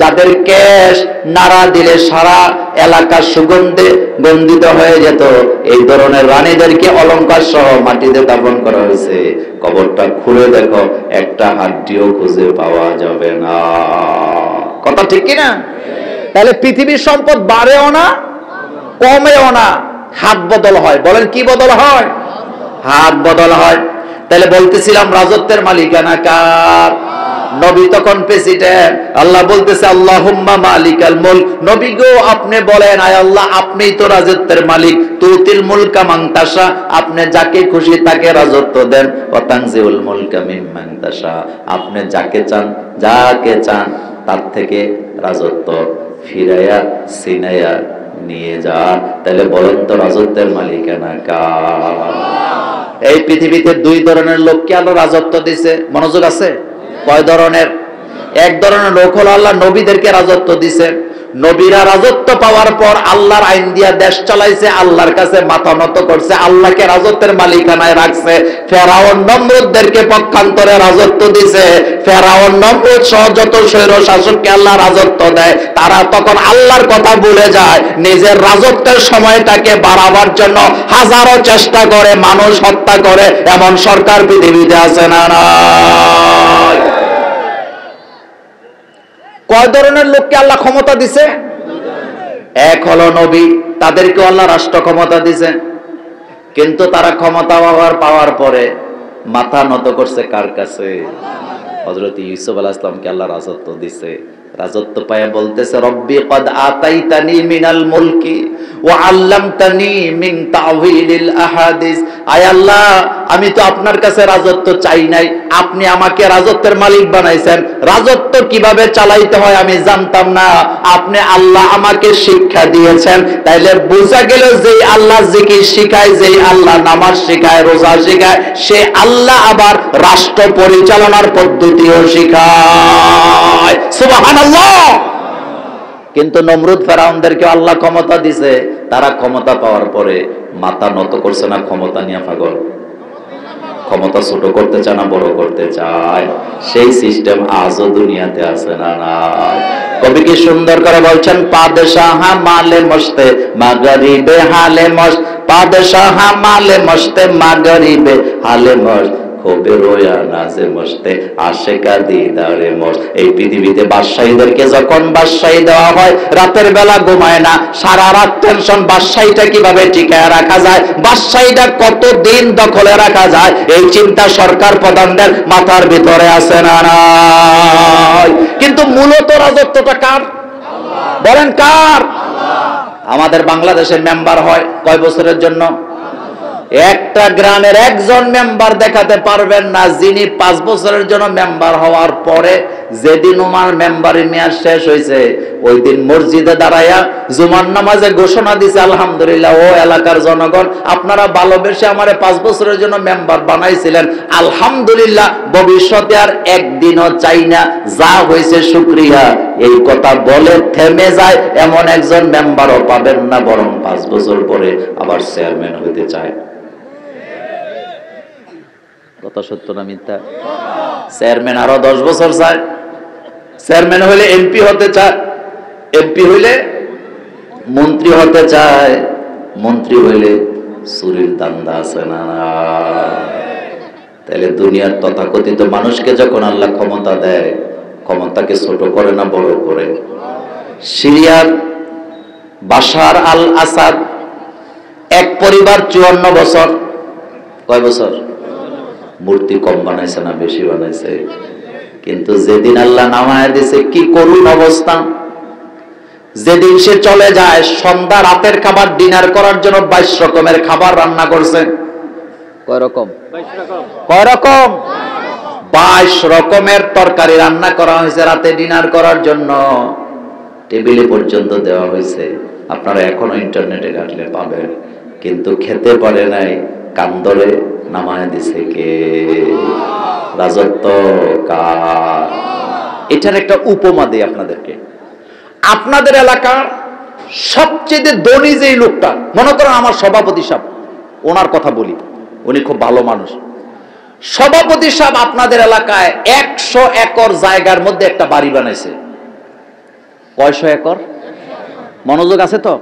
যাদের কেশ নাড়া দিলে সারা এলাকা সুগন্ধে গন্ধিত হয়ে যেত, এই ধরনের রানীদেরকে অলংকার সহ মাটিতে দাফন করা হয়েছে। কবরটা খুলে দেখো, একটা হাড্ডিও খুঁজে পাওয়া যাবে না। কথা ঠিক কিনা? তাহলে পৃথিবীর সম্পদ বাড়েও না কমেও না, হাত বদল হয়। বলেন কি বদল হয়? হাত বদল হয়। তাহলে বলতেছিলাম রাজত্বের মালিকানা কার? নবী তখন প্রেসিডেন্ট। আল্লাহ বলতেছে আল্লাহুম্মা মালিকাল মুলক, নবী গো আপনি বলেন আয় আল্লাহ আপনিই তো রাজত্বের মালিক। তুতিল মুলকা মান তাশা, আপনি যাকে খুশি তাকে রাজত্ব দেন। ওয়া তানজিউল মুলকা মিম্মান তাশা, আপনি যাকে চান তার থেকে রাজত্ব ফিরাইয়া ছিনাইয়া নিয়ে যান। তাহলে বলেন তো রাজত্বের মালিকানা কার? এই পৃথিবীতে দুই ধরনের লোককে আল্লাহ রাজত্ব দিছে, মনোযোগ আছে? কয় ধরনের? এক ধরনের লোক হলো আল্লাহ নবীদেরকে রাজত্ব দিছে। নবীরা রাজত্ব পাওয়ার পর আল্লাহর আইন দিয়া দেশ চালাইছে, আল্লাহর কাছে মাথা নত করছে, আল্লাহকে রাজত্বের মালিকানায় রাখছে। ফেরাউন নমরুদদেরকে পক্ষান্তরে রাজত্ব দিছে। ফেরাউন নমরুদ সহ যত স্বৈর শাসককে আল্লাহ রাজত্ব দেয়, তারা তখন আল্লাহর কথা ভুলে যায়, নিজের রাজত্বের সময়টাকে বাড়াবার জন্য হাজারো চেষ্টা করে, মানুষ হত্যা করে। এমন সরকার পৃথিবীতে আছে না নাই? কয় ধরনের লোককে আল্লাহ ক্ষমতা দিছে? এক হলো নবী, তাদেরকে আল্লাহ রাষ্ট্র ক্ষমতা দিছে। কিন্তু তারা ক্ষমতা পাওয়ার পরে মাথা নত করছে কার কাছে? হযরত ইউসুফ আলাইহিস সালামকে আল্লাহ রাজত্ব দিছে। রাজত্ব পায় বলতেছে, রব্বি কদ আতাইতানি মিনাল মুলকি ওয়া আল্লামতানি মিন তাওয়িলিল আহাদিস। আয় আল্লাহ, আমি তো আপনার কাছে রাজত্ব চাই নাই, আপনি আমাকে রাজত্বের মালিক বানাইছেন। রাজত্ব কিভাবে চালাইতে হয় আমি জানতাম না, আপনি আল্লাহ আমাকে শিক্ষা দিয়েছেন। তাইলে বোঝা গেল যেই আল্লাহ জিকির শিখায়, যেই আল্লাহ নামাজ শিখায়, রোজা শিখায়, সে আল্লাহ আবার রাষ্ট্র পরিচালনার পদ্ধতিও শিখায়। সুবহানাল্লাহ। কিন্তু নমরুদ ফেরাউনদেরকে আল্লাহ ক্ষমতা দিছে, তারা ক্ষমতা পাওয়ার পরে মাথা নত করছে না। ক্ষমতা নিয়ে পাগল, ক্ষমতা ছোট করতে চায় না বড় করতে চায়। সেই সিস্টেম আজও দুনিয়াতে আছে না নাই? কবি কি সুন্দর করে বলছেন, পাদশাহ মালে মস্তে মাগরিবে হালে মস্ত, পাদশাহ মালে মস্তে মাগরিবে হালে মস্ত, খোবে রোয়া নাজে মস্তে আশেকা দিদারে মস্ত। এই পৃথিবীতে বাদশাহীদেরকে যখন বাদশাহী দেওয়া হয়, রাতের বেলা ঘুমায় না, সারা রাত টেনশন, বাদশাহীটা কিভাবে টিকায় রাখা যায়, বাদশাহীটা কতদিন দখলে রাখা যায়, এই চিন্তা সরকার প্রধানদের মাথার ভিতরে আছে না নাই? কিন্তু মূলত রাজত্বটা কার? বলেন কার? আমাদের বাংলাদেশের মেম্বার হয় কয় বছরের জন্য? একটা গ্রামের একজন মেম্বার দেখাতে পারবেন না যিনি 5 বছরের জন্য মেম্বার হওয়ার পরে, যেদিন ওমার মেম্বারের মেয়াদ শেষ হয়েছে, ওই দিন মসজিদে দাঁড়াইয়া জুমার নামাজে ঘোষণা দিছে, আলহামদুলিল্লাহ ও এলাকার জনগণ, আপনারা ভালোবেসে আমারে 5 বছরের জন্য মেম্বার বানাইছিলেন, আলহামদুলিল্লাহ, ভবিষ্যতে আর একদিনও চাই না, যা হয়েছে শুকরিয়া। এই কথা বলে থেমে যায় এমন একজন মেম্বারও পাবেন না, বরং 5 বছর পরে আবার চেয়ারম্যান হইতে চায়। কথা সত্য না মিথ্যা? চেয়ারম্যান আরো 10 বছর চায়, চেয়ারম্যান হইলে এমপি হতে চায়, এমপি হইলে মন্ত্রী হতে চায়, মন্ত্রী হইলে চুরির দান্দা আছে না? তাহলে দুনিয়ার তথাকথিত মানুষকে যখন আল্লাহ ক্ষমতা দেয়, ক্ষমতাকে ছোট করে না বড় করে? সিরিয়ার বাশার আল আসাদ এক পরিবার 54 বছর, কয় বছর? মূর্তি কম বানাইছে না বেশি বানাইছে? কিন্তু যেদিন আল্লাহ নামায় দিছে, কি করুণ অবস্থা, যেদিন সে চলে যায়, সন্ধ্যা রাতের খাবার ডিনার করার জন্য 22 রকমের খাবার রান্না করছে। কয় রকম? কয় রকম? 22 রকমের তরকারি রান্না করা হয়েছে রাতে ডিনার করার জন্য, টেবিলে পর্যন্ত দেওয়া হয়েছে। আপনারা এখনো ইন্টারনেটে ঘাটলে পাবেন। কিন্তু খেতে পারে নাই, কান্দরে নামায় দিছে কে? রাজত্ব কার? এটার একটা উপমা দেই আপনাদেরকে। আপনাদের এলাকার সবচেয়ে ধনী যেই লোকটা, মনে করেন আমার সভাপতি সাহেব, ওনার কথা বলি, উনি খুব ভালো মানুষ। সভাপতি সাহেব আপনাদের এলাকায় 100 একর জায়গার মধ্যে একটা বাড়ি বানাইছে। কয়শো একর? মনোযোগ আছে তো?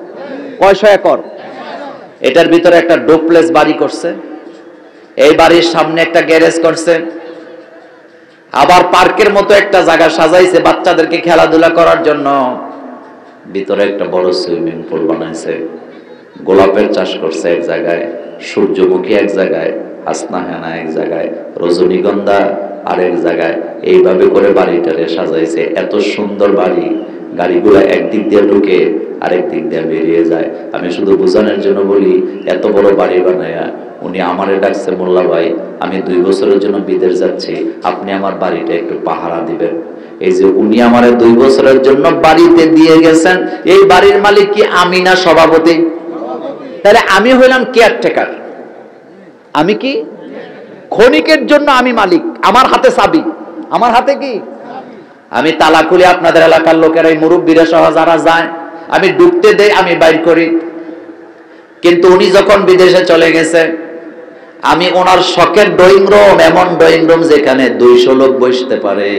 কয়শো একর? এটার ভিতরে একটা ডুপ্লেক্স বাড়ি করছে, এই বাড়ির সামনে একটা গ্যারেজ করছে, আবার পার্কের মতো একটা জায়গা সাজাইছে বাচ্চাদেরকে খেলাধুলা করার জন্য, ভিতরে একটা বড় সুইমিং পুল বানাইছে, গোলাপের চাষ করছে এক জায়গায়, সূর্যমুখী এক জায়গায়, হাসনা হেনা এক জায়গায়, রজনীগন্ধা আরেক জায়গায়, এইভাবে করে বাড়িটারে সাজাইছে। এত সুন্দর বাড়ি, গাড়িগুলা একদিক দিয়ে ঢুকে আরেক দিক দিয়ে বেরিয়ে যায়। আমি শুধু বোঝানোর জন্য বলি, এত বড় বাড়ি বানায়া উনি আমারে ডাকছে, মোল্লা ভাই আমি 2 বছরের জন্য বিদেশ যাচ্ছি, আপনি আমার বাড়িটা একটু পাহারা দিবেন। এই যে উনি আমারে 2 বছরের জন্য বাড়িতে দিয়ে গেছেন, এই বাড়ির মালিক কি আমি না সভাপতি? তাহলে আমি হইলাম কেয়ারটেকার। আমি কি? ক্ষণিকের জন্য আমি মালিক, আমার হাতে চাবি, আমার হাতে কি? আমি তালা খুলে আপনাদের এলাকার লোকেরা, এই মুরব্বীরা সহ যারা যায়, আমি ঢুকতে দেই, আমি বাইর করি। কিন্তু উনি যখন বিদেশে চলে গেছে, আমি ওনার শখের ড্রয়িং রুম, এমন ড্রয়িং রুম যেখানে 200 লোক বসতে পারে,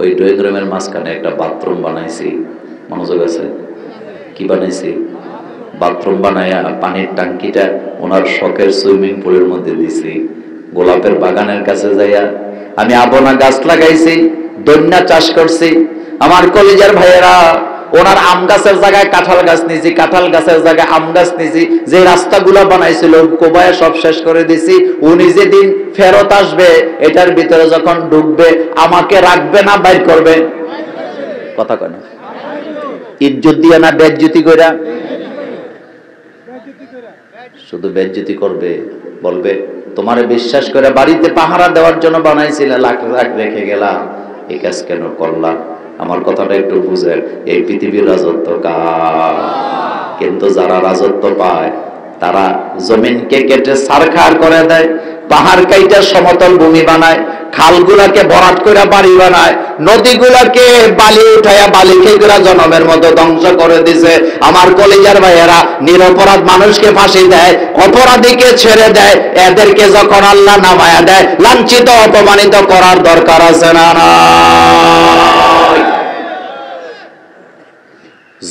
ওই ড্রয়িং রুমের মাঝখানে একটা বাথরুম বানাইছি। মনোযোগ আছে? কি বানাইছি? বাথরুম বানাইয়া পানির ট্যাঙ্কিটা ওনার শখের সুইমিং পুলের মধ্যে দিছি। গোলাপের বাগানের কাছে যাইয়া আমি আবনা গাছ লাগাইছি, দৈন্যা চাষ করছি। আমার কলিজার ভাইয়েরা, ওনার আম গাছের জায়গায় কাঁঠাল গাছ নিয়েছি, কাঁঠাল গাছের জায়গায় আম গাছ নিয়েছি। যে রাস্তাগুলো বানাইছিল কোবায়া সব শেষ করে দিছি। উনি যেদিন ফেরত আসবে, এটার ভিতরে যখন ঢুকবে, আমাকে রাখবে না বাইর করবে? কথা কয় না? ইজ্জত দিয়া না বেজ্জতি কইরা? শুধু বেজ্জতি করবে, বলবে তোমারে বিশ্বাস করে বাড়িতে পাহারা দেওয়ার জন্য বানাইছিলে, লাখ লাখ রেখে গেলাম, এই কাজ কেন করলাম? আমার কথাটা একটু বুঝেন। এই পৃথিবীর রাজত্ব কার? কিন্তু যারা রাজত্ব পায় তারা জমিনকে কেটে সারখার করে দেয়, পাহাড় কাইটা সমতল ভূমি বানায়, খালগুলাকে ভরাট করে বাড়ি বানায়, নদীগুলাকে বালি উঠায়া বালি খেগুলা জনমের মতো ধ্বংস করে দিছে। আমার কলিজার ভাইয়েরা, নিরপরাধ মানুষকে ফাঁসি দেয়, অপরাধীকে ছেড়ে দেয়। এদেরকে যখন আল্লাহ নামায়া দেয়, লাঞ্ছিত অপমানিত করার দরকার আছে না?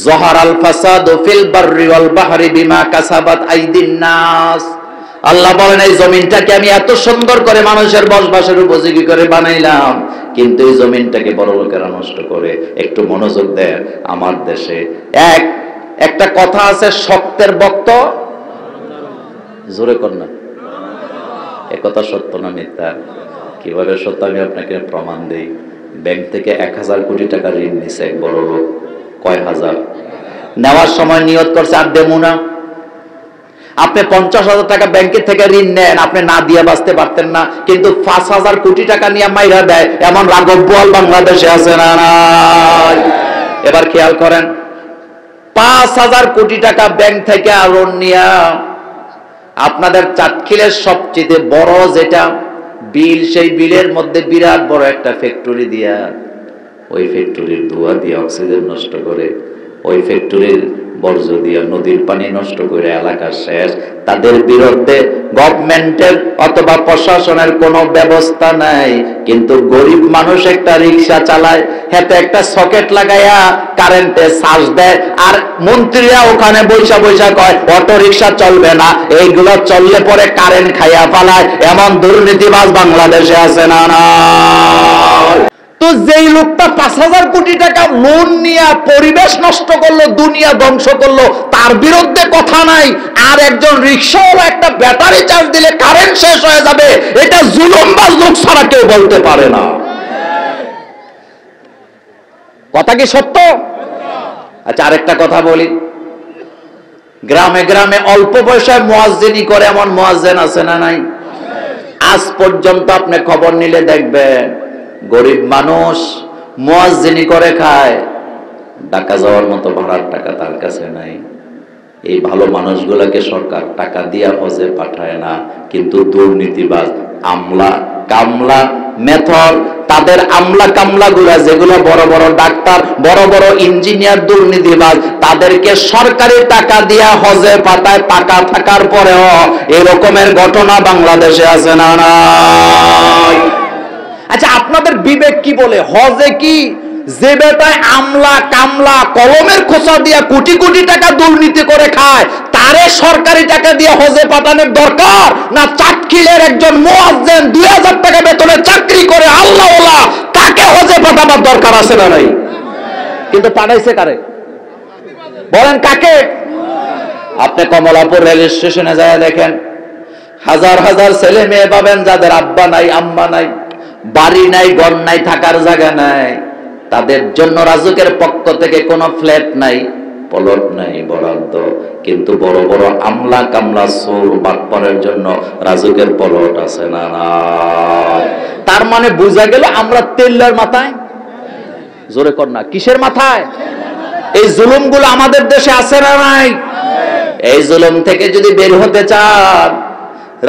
জহারাল ফাসাদু ফিল বাররি ওয়াল বাহরি বিমা কাসাবাত আইদিন নাস। আল্লাহ বলেন, এই জমিনটাকে আমি এত সুন্দর করে মানুষের বসবাসের উপযোগী করে বানাইলাম, কিন্তু এই জমিনটাকে বড় লোকেরা নষ্ট করে। একটু মনোযোগ দেন। আমার দেশে একটা কথা আছে, শক্তের বক্ত জোরে কর না। এ কথা সত্য না মিথ্যা? কিভাবে সত্য আমি আপনাকে প্রমাণ দেই। ব্যাংক থেকে 1000 কোটি টাকা ঋণ নিছে এক বড় লোক। কয় হাজার? নেওয়ার সময় নিয়ত করছে আর দেবো না। আপনি 50,000 টাকা ব্যাংকের থেকে ঋণ নেন, আপনি না দিয়ে বাঁচতে পারতেন না, কিন্তু 5,000 কোটি টাকা নিয়ে মাইরা দেয়, এমন রাঘব বোয়াল বাংলাদেশে আছে না? এবার খেয়াল করেন, 5,000 কোটি টাকা ব্যাংক থেকে লোন নিয়া আপনাদের চাটখিলের সবচেয়ে বড় যেটা বিল, সেই বিলের মধ্যে বিরাট বড় একটা ফ্যাক্টরি দিয়া, ওই ফ্যাক্টরির ধোঁয়া দিয়ে অক্সিজেন নষ্ট করে, ওই ফ্যাক্টরির বর্জ্য দিয়ে নদীর পানি নষ্ট করে এলাকা শেষ। তাদের বিরুদ্ধে গভর্নমেন্টের অথবা প্রশাসনের কোনো ব্যবস্থা নাই, কিন্তু গরিব মানুষ একটা রিক্সা চালায়, হাতে একটা সকেট লাগাইয়া কারেন্টে চার্জ দেয়, আর মন্ত্রীরা ওখানে বৈশা বৈশা কয় অটো রিক্সা চলবে না, এইগুলো চললে পরে কারেন্ট খাইয়া পালায়। এমন দুর্নীতিবাজ বাংলাদেশে আছে না? তো যেই লোকটা 5,000 কোটি টাকা লোন নিয়ে পরিবেশ নষ্ট করলো, দুনিয়া ধ্বংস করলো, তার বিরুদ্ধে কথা নাই। আর একজন রিক্সাওয়ালা একটা ব্যাটারি চার্জ দিলে কারেন্ট শেষ হয়ে যাবে, এটা জুলুমবাজ লোক ছাড়া কেউ বলতে পারে না। কথা কি সত্য? আচ্ছা, আরেকটা কথা বলি। গ্রামে গ্রামে অল্প পয়সায় মুয়াজ্জিনি করে এমন মুয়াজ্জিন আছে না নাই? আজ পর্যন্ত আপনি খবর নিলে দেখবেন, গরিব মানুষ মুয়াজ্জিনি করে খায়, ঢাকা যাওয়ার মতো ভাড়ার টাকা তার কাছে নাই। এই ভালো মানুষগুলোকে সরকার টাকা দিয়া হজে পাঠায় না, কিন্তু দুর্নীতিবাজ আমলা কামলা মেথর, তাদের আমলা কামলা গুলা যেগুলো বড় বড় ডাক্তার, বড় বড় ইঞ্জিনিয়ার, দুর্নীতিবাজ, তাদেরকে সরকারি টাকা দিয়া হজে পাঠায়। টাকা থাকার পরেও এরকমের ঘটনা বাংলাদেশে আছে না? আচ্ছা, আপনাদের বিবেক কি বলে? হজে কি যে বেটায় আমলা কামলা কলমের খোঁচা দিয়া কোটি কোটি টাকা দুর্নীতি করে খায়, তারে সরকারি টাকা দিয়ে হজে পাঠানোর দরকার না চাটখিলের একজন মুয়াজ্জিন 2000 টাকা বেতনে চাকরি করে আল্লাহওয়ালা, তাকে হজে পাঠাবার দরকার আছে না নাই? কিন্তু পাঠাইছে কারে? বলেন কাকে? আপনি কমলাপুর রেল স্টেশনে যায় দেখেন, হাজার হাজার ছেলে মেয়ে পাবেন যাদের আব্বা নাই, আম্মা নাই, বাড়ি নাই, ঘর নাই, থাকার জায়গা নাই। তাদের জন্য রাজুকের পক্ষ থেকে কোনো ফ্ল্যাট নাই, প্লট নাই বরাদ্দ, কিন্তু বড় বড় আমলা কামলা চোর বাটপারের জন্য রাজুকের প্লট আছে না? তার মানে বোঝা গেল আমরা তেলের মাথায়, জোরে কর না, কিসের মাথায়? এই জুলুমগুলো আমাদের দেশে আছে না নাই? এই জুলুম থেকে যদি বের হতে চান,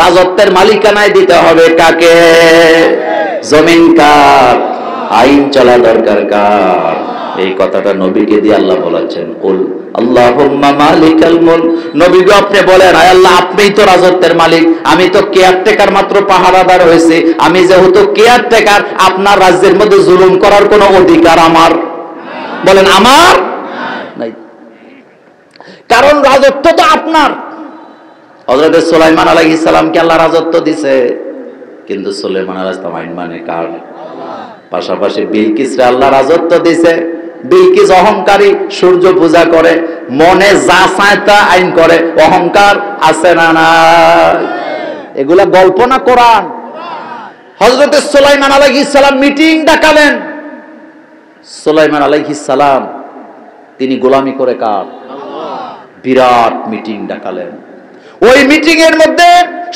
রাজত্বের মালিকানায় দিতে হবে কাকে? জমিন কার? আইন চলা দরকার কার? এই কথাটা নবীকে দিয়ে আল্লাহ বলাচ্ছেন, কুল আল্লাহুম্মা মালিকাল মুলক। নবী গো আপনি বলেন, আয় আল্লাহ আপনিই তো রাজত্বের মালিক, আমি তো কেয়ারটেকার, মাত্র পাহারাদার হয়েছি। আমি যেহেতু কেয়ারটেকার, আপনার রাজ্যের মধ্যে জুলুম করার কোনো অধিকার আমার, বলেন আমার নাই, কারণ রাজত্ব তো আপনার। হযরত সুলাইমান আলাইহিস সালামকে আল্লাহ রাজত্ব দিছে, কিন্তু সুলাইমান আলাইহিস সালাম আইন মানে কার? পাশাপাশি বিলকিসরে আল্লাহ রাজত্ব দিছে। বিলকিস অহংকারী, সূর্য পূজা করে, মনে যা চায় তা আইন করে। অহংকার আছে না নাই? এগুলা গল্প না কোরআন। হযরত সুলাইমান আলাইহিস সালাম মিটিং ডাকালেন। সুলাইমান আলাইহিস সালাম তিনি গোলামি করে কার? বিরাট মিটিং ডাকালেন। ওই মিটিং এর মধ্যে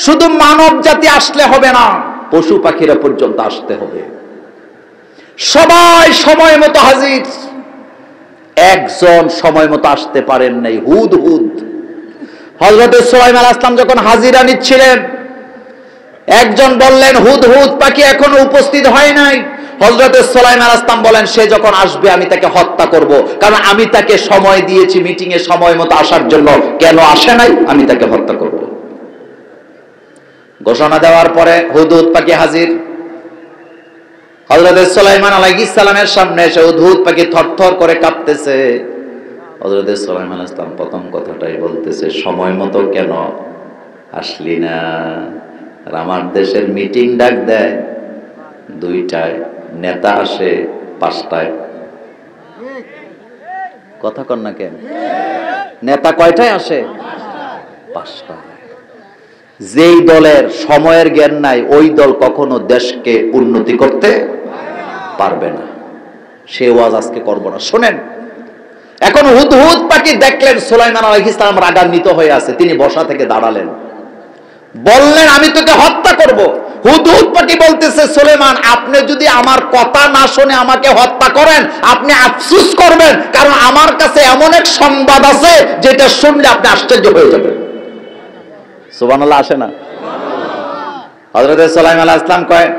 শুধু মানব জাতি আসলে হবে না, পশু পাখিরা পর্যন্ত আসতে হবে। সবাই সময় মতো হাজির, একজন সময় মতো আসতে পারেন নাই, হুদহুদ। হযরত সুলাইমান আলাইহিস সালাম যখন হাজিরা নিচ্ছিলেন, একজন বললেন হুদহুদ পাখি এখনো উপস্থিত হয় নাই। হযরত সুলাইমান আলাইহিস সালাম বলেন, সে যখন আসবে আমি তাকে হত্যা করব, কারণ আমি তাকে সময় দিয়েছি মিটিং এ সময় মতো আসার জন্য, কেন আসে নাই আমি তাকে হত্যা করব। ঘোষণা দেওয়ার পরে হুদহুদ পাখি হাজির। হযরত সুলাইমান আলাইহিস সালামের সামনে এসে হুদহুদ পাখি থরথর করে কাঁপতেছে। হযরত সুলাইমান আলাইহিস সালাম প্রথম কথাটাই বলতেছে, সময় মতো কেন আসলি না? আর আমার দেশের মিটিং ডাক দেয় 2টায়, নেতা আসে 5টায়। কথা কন না কেন? নেতা কয়টায় আসে? 5টায়। যেই দলের সময়ের জ্ঞান নাই, ওই দল কখনো দেশকে উন্নতি করতে পারবে না। সে ওয়াজ আজকে করব না। শোনেন, এখন হুদহুদ পাখি দেখলেন সুলাইমান আলাইহিস সালাম রাগান্বিত হয়ে আছে, তিনি বসা থেকে দাঁড়ালেন, বললেন আমি তোকে হত্যা করব। হুদহুদ পাখি বলতেছে, সুলাইমান আপনি যদি আমার কথা না শুনে আমাকে হত্যা করেন, আপনি আফসোস করবেন, কারণ আমার কাছে এমন এক সংবাদ আছে যেটা শুনলে আপনি আশ্চর্য হয়ে যাবেন। সুবহানাল্লাহ আসে না? হযরত সুলাইমান আলাইহিস সালাম কয়,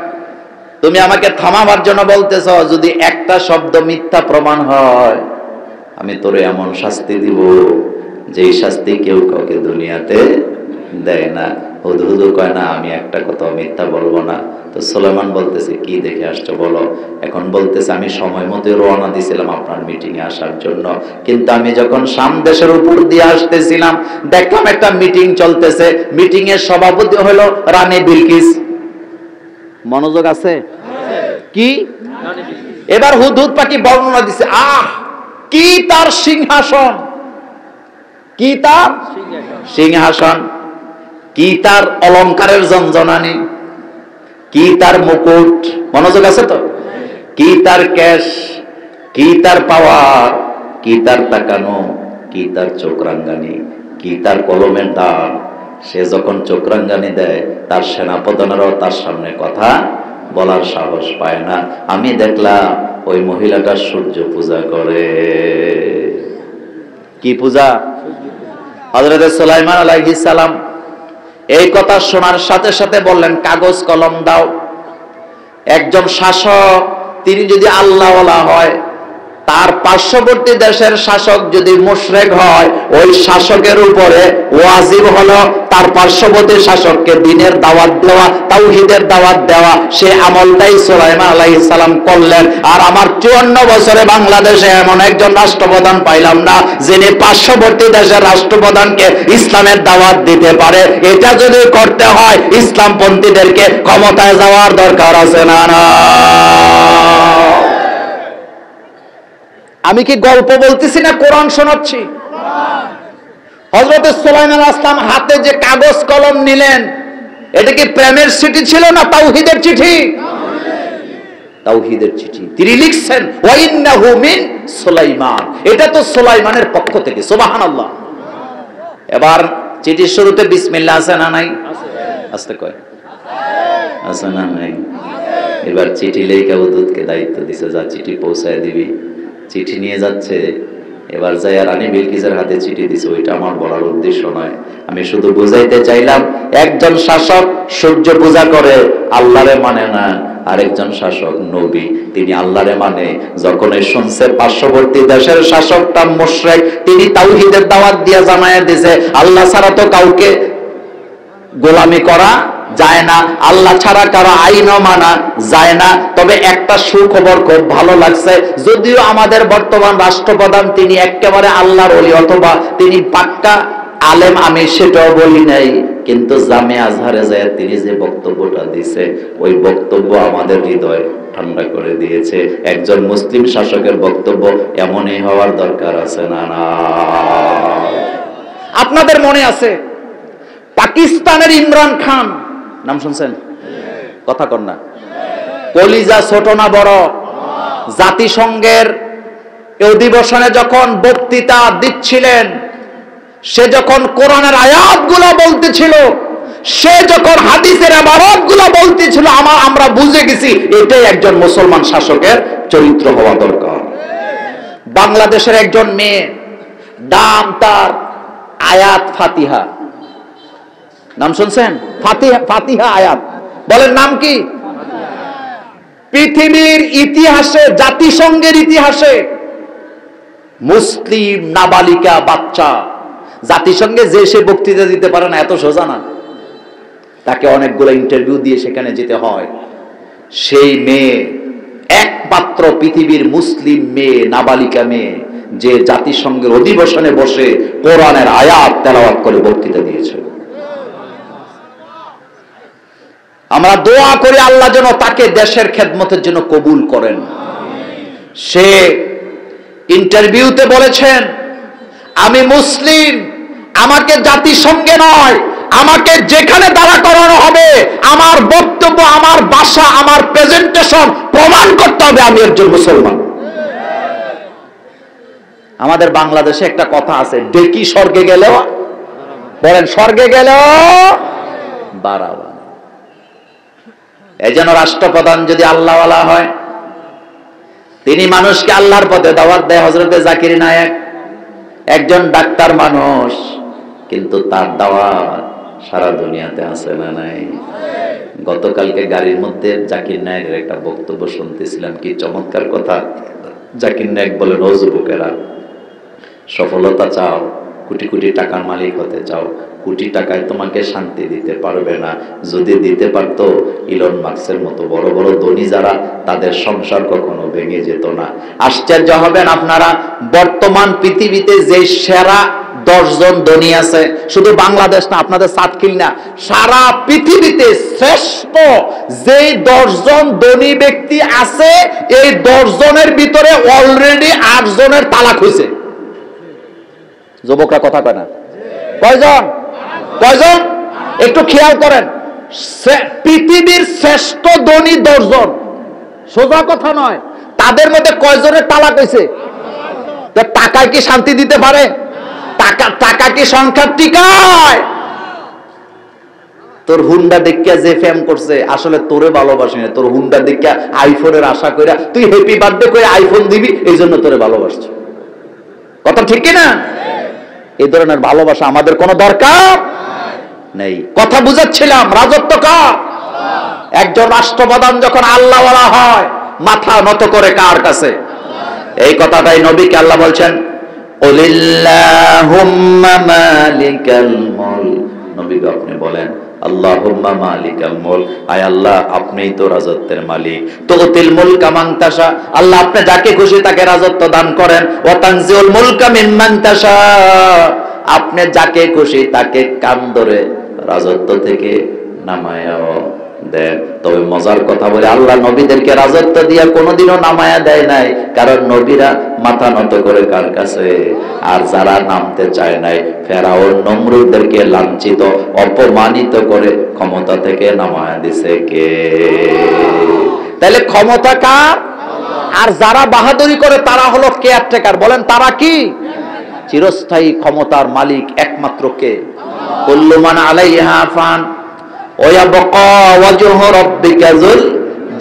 তুমি আমাকে থামাবার জন্য বলতেছো, যদি একটা শব্দ মিথ্যা প্রমাণ হয় আমি তোরে এমন শাস্তি দিব যেই শাস্তি কেউ কাউকে দুনিয়াতে দেয় না। হুদহুদ কয় না, আমি একটা কথা মিথ্যা বলবো না। তো সুলাইমান বলতেছে, কি দেখে আসছো বলো? এখন বলতেছে, আমি সময় মতো রওনা দিয়েছিলাম আপনার মিটিং এ আসার জন্য, কিন্তু আমি যখন শাম দেশের উপর দিয়ে আসতেছিলাম দেখলাম একটা মিটিং চলতেছে। মিটিং এর সভাপতি হলো রানী বিলকিস। মনোযোগ আছে? কি? এবার হুদহুদ পাখি বর্ণনা দিছে, আহ কি তার সিংহাসন, কি তার সিংহাসন, কি তার অলংকারের জঞ্জনানি, কি তার মুকুট, মনোযোগ আছে তো, কি তার কেশ, কি তার পাওয়ার, কি তার তাকানো, কি তার চোখ রাঙ্গানি, কি তার কলমের দাগ। সে যখন চোখ রাঙ্গানি দেয়, তার সেনাপ্রধানেরাও তার সামনে কথা বলার সাহস পায় না। আমি দেখলাম ওই মহিলাটা সূর্য পূজা করে। কি পূজা? হযরত সুলাইমান আলাইহিস সালাম এই কথা শোনার সাথে সাথে বললেন, কাগজ কলম দাও। একজন শাসক তিনি যদি আল্লাহওয়ালা হয়, তার পার্শ্ববর্তী দেশের শাসক যদি মুশরিক হয়, ওই শাসকের উপরে ওয়াজিব হলো তার পার্শ্ববর্তী শাসককে দ্বীনের দাওয়াত দেওয়া, তাওহীদের দাওয়াত দেওয়া। সে আমলটাই সুলাইমান আলাইহিস সালাম করলেন। আর আমার 54 বছরে বাংলাদেশে এমন একজন রাষ্ট্রপ্রধান পাইলাম না যিনি পার্শ্ববর্তী দেশের রাষ্ট্রপ্রধানকে ইসলামের দাওয়াত দিতে পারে। এটা যদি করতে হয়, ইসলামপন্থীদেরকে ক্ষমতায় যাওয়ার দরকার আছে না? না, আমি কি গল্প বলতেছি না কোরআন শোনাচ্ছি? হযরত সুলাইমান আলাইহিস সালাম হাতে যে কাগজ কলম নিলেন, এটা কি প্রেমের চিঠি ছিল না তাওহীদের চিঠি? তাওহীদের চিঠি। তিনি লিখছেন, ওয়া ইন্নাহু মিন সুলাইমান, এটা তো সুলাইমানের পক্ষ থেকে। সুবহানাল্লাহ। এবার চিঠির শুরুতে বিসমিল্লাহ আছে না নাই? আস্তে কয়, আছে না নাই? এবার চিঠি লেখা হুদহুদকে দায়িত্ব দিছে, যা চিঠি পৌঁছায় দিবি। চিঠি নিয়ে যাচ্ছে, এবার যাইয়া রানী বিলকিসের হাতে চিঠি দিছে, ওইটা আমার বলার উদ্দেশ্য নয়। আমি শুধু বুঝাইতে চাইলাম, একজন শাসক সূর্য পূজা করে, আল্লাহরে মানে না। আরেকজন শাসক নবী, তিনি আল্লাহরে মানে। যখন শুনছে পার্শ্ববর্তী দেশের শাসকটা মুশরিক, তিনি তাওহীদের দাওয়াত দিয়ে জানায়া দিয়েছে আল্লাহ ছাড়া তো কাউকে গোলামি করা যায় না, আল্লাহ ছাড়া কারো আইনও মানা যায় না। তবে একটা সুখবর খুব ভালো লাগছে, যদিও আমাদের বর্তমান রাষ্ট্রপ্রধান তিনি একেবারে আল্লাহর ওলি অথবা তিনি পাক্কা আলেম, আমি সেটাও বলি নাই, কিন্তু জামিয়া আজহারে যায় তিনি যে বক্তব্যটা দিয়েছে, ওই বক্তব্য আমাদের হৃদয় ঠান্ডা করে দিয়েছে। একজন মুসলিম শাসকের বক্তব্য এমনই হওয়ার দরকার আছে না? না, আপনাদের মনে আছে পাকিস্তানের ইমরান খান, নাম শুনছেন? কথা কর না। কলিজা ছোট না বড়? জাতিসংঘের অধিবেশনে যখন বক্তৃতা দিচ্ছিলেন, সে যখন কোরআনের আয়াতগুলো বলতেছিল, সে যখন হাদিসের ইবারতগুলো বলতেছিল, আমরা বুঝে গেছি এটাই একজন মুসলমান শাসকের চরিত্র হওয়া দরকার। বাংলাদেশের একজন মেয়ে, নাম তার আয়াত ফাতিহা, নাম শুনছেন? ফাতিহা আয়াত, বলেন নাম কি? পৃথিবীর ইতিহাসে, জাতিসংঘের ইতিহাসে মুসলিম নাবালিকা বাচ্চা জাতিসংঘে যে সে বক্তৃতা দিতে পারে না, এত সোজা না, তাকে অনেকগুলো ইন্টারভিউ দিয়ে সেখানে যেতে হয়। সেই মেয়ে একমাত্র পৃথিবীর মুসলিম মেয়ে, নাবালিকা মেয়ে, যে জাতিসংঘের অধিবেশনে বসে কোরআনের আয়াত তেলাওয়াত করে বক্তৃতা দিয়েছে। আমরা দোয়া করি আল্লাহ যেন তাকে দেশের খেদমতের জন্য কবুল করেন। সে ইন্টারভিউতে বলেছেন, আমি মুসলিম, আমাকে জাতিসংঘে নয়, আমাকে যেখানে দাঁড়া করানো হবে, আমার বক্তব্য, আমার ভাষা, আমার প্রেজেন্টেশন প্রমাণ করতে হবে আমি একজন মুসলমান। আমাদের বাংলাদেশে একটা কথা আছে, ডেকি স্বর্গে গেলেও, বলেন স্বর্গে গেলেও বাড়াবা। এই যেন রাষ্ট্রপ্রধান যদি আল্লাহওয়ালা হয়, তিনি মানুষকে আল্লাহর পথে দাওয়াত দেয়। হযরতে জাকির নায়েক একজন ডাক্তার মানুষ, কিন্তু তার দাওয়াত সারা দুনিয়াতে আছে না নাই? গতকালকে গাড়ির মধ্যে জাকির নায়েকের একটা বক্তব্য শুনতেছিলাম, কি চমৎকার কথা। জাকির নায়েক বলেন, ও যুবকেরা, সফলতা চাও, কোটি কোটি টাকার মালিক হতে চাও, কোটি টাকায় তোমাকে শান্তি দিতে পারবে না। যদি দিতে পারতো, ইলন মাস্কের মতো বড় বড় ধনী যারা, তাদের সংসার কখনো ভেঙে যেত না। আশ্চর্য হবেন আপনারা, বর্তমান পৃথিবীতে যে সেরা 10 জন ধনী আছে, শুধু বাংলাদেশ না, আপনাদের সাতক্ষীর না, সারা পৃথিবীতে শ্রেষ্ঠ যে 10 জন ধনী ব্যক্তি আছে, এই 10 জনের ভিতরে অলরেডি 8 জনের তালাক হয়েছে। যুবকরা কথা কয় না? কয়জন? কয়জন? একটু খেয়াল করেন, পৃথিবীর শ্রেষ্ঠ ধনী 10 জন, সোজা কথা নয়, তাদের মধ্যে কয়জনের তালাক হয়েছে? টাকায় কি শান্তি দিতে পারে? টাকা কি সংসার টিকায়? তোর হুন্ডা দেখিয়া যে ফেম করছে, আসলে তোরে ভালোবাসি না, তোর হুন্ডা দেখিয়া আইফোনের আশা কইরা তুই হ্যাপি বার্থডে করে আইফোন দিবি, এই জন্য তোরে ভালোবাসছে। কথা ঠিক কিনা? এই ধরনের ভালোবাসা আমাদের কোনো দরকার নেই। কথা বুঝাচ্ছিলাম, রাজত্ব কার? একজন রাষ্ট্রপ্রধান যখন আল্লাহওয়ালা হয়, মাথা নত করে কার কাছে? এই কথাটাই নবীকে আল্লাহ বলছেন, কুলিল্লাহুম্মা মালিকাল মুলক। নবী আপনি বলেন, আল্লাহুম্মা মালিকাল মুলক, আয় আল্লাহ আপনিই তো রাজত্বের মালিক। তুতিল মুলকা মান তাশা, আল্লাহ আপনি যাকে খুশি তাকে রাজত্ব দান করেন। ওয়া তানজিউল মুলকা মিম্মান তাশা, আপনি যাকে খুশি তাকে কান ধরে রাজত্ব থেকে নামায়াও দেন। তবে মজার কথা বলে, আল্লাহ নবীদেরকে রাজত্ব দিয়া কোনোদিনও নামায়া দেয় নাই, কারণ নবীরা মাথা নত করে কার কাছে? আর যারা নামতে চায় নাই, ফেরাউন নমরুদদেরকে লাঞ্ছিত অপমানিত করে ক্ষমতা থেকে নামায়া দিছে কে? তাহলে ক্ষমতা কার? আর যারা বাহাদুরি করে তারা হলো কেয়ারটেকার। বলেন তারা কি? চিরস্থায়ী ক্ষমতার মালিক একমাত্র কে? কুল্লু মান আলাইহা ফান ওয়া ইয়াবকা ওয়াজহু রাব্বিকা যুল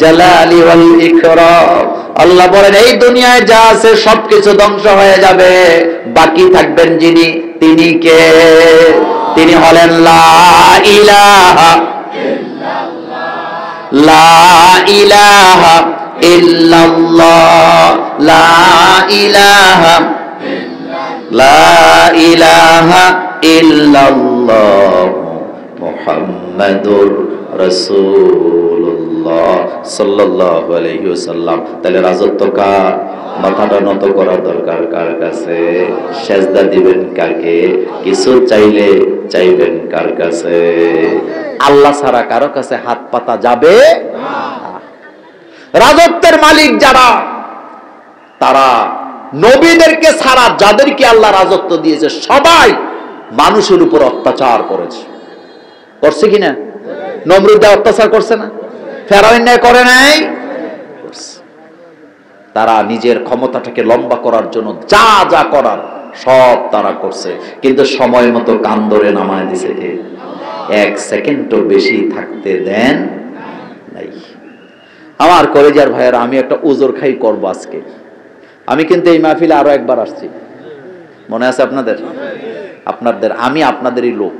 জালালি ওয়াল ইকরাম। আল্লাহ বলেন এই দুনিয়ায় যা আছে সবকিছু ধ্বংস হয়ে যাবে, বাকি থাকবেন যিনি, তিনি কে? তিনি হলেন লা ইলাহা লা ইলাহা ইল্লাল্লাহ, লা ইলাহা লা ইলাহা ইল্লাল্লাহ মুহাম্মাদুর রাসূলুল্লাহ সাল্লাল্লাহু আলাইহি ওয়াসাল্লাম। তাহলে রাজত্ব কার? মাথাটা নত করার দরকার কার কাছে? সেজদা দিবেন কাকে? কিছু চাইলে চাইবেন কার কাছে? আল্লাহ ছাড়া কারো কাছে হাত পাতা যাবে না। রাজত্বের মালিক যারা, তারা নবীদেরকে ছাড়া যাদেরকে আল্লাহ রাজত্ব দিয়েছে সবাই মানুষের উপর অত্যাচার করেছে। করছে কিনা? নমরুদ অত্যাচার করছে না? ফেরাউন করে নাই? তারা নিজের ক্ষমতাটাকে লম্বা করার জন্য যা যা করার সব তারা করছে, কিন্তু সময় মতো কান ধরে নামায় দিছে কে? এক সেকেন্ডও বেশি থাকতে দেন নাই। আমার কলেজার ভাইয়েরা, আমি একটা উজর খাই করবো আজকে। আমি কিন্তু এই মাহফিলে আরো একবার আসছি, মনে আছে আপনাদের? আমি আপনাদেরই লোক।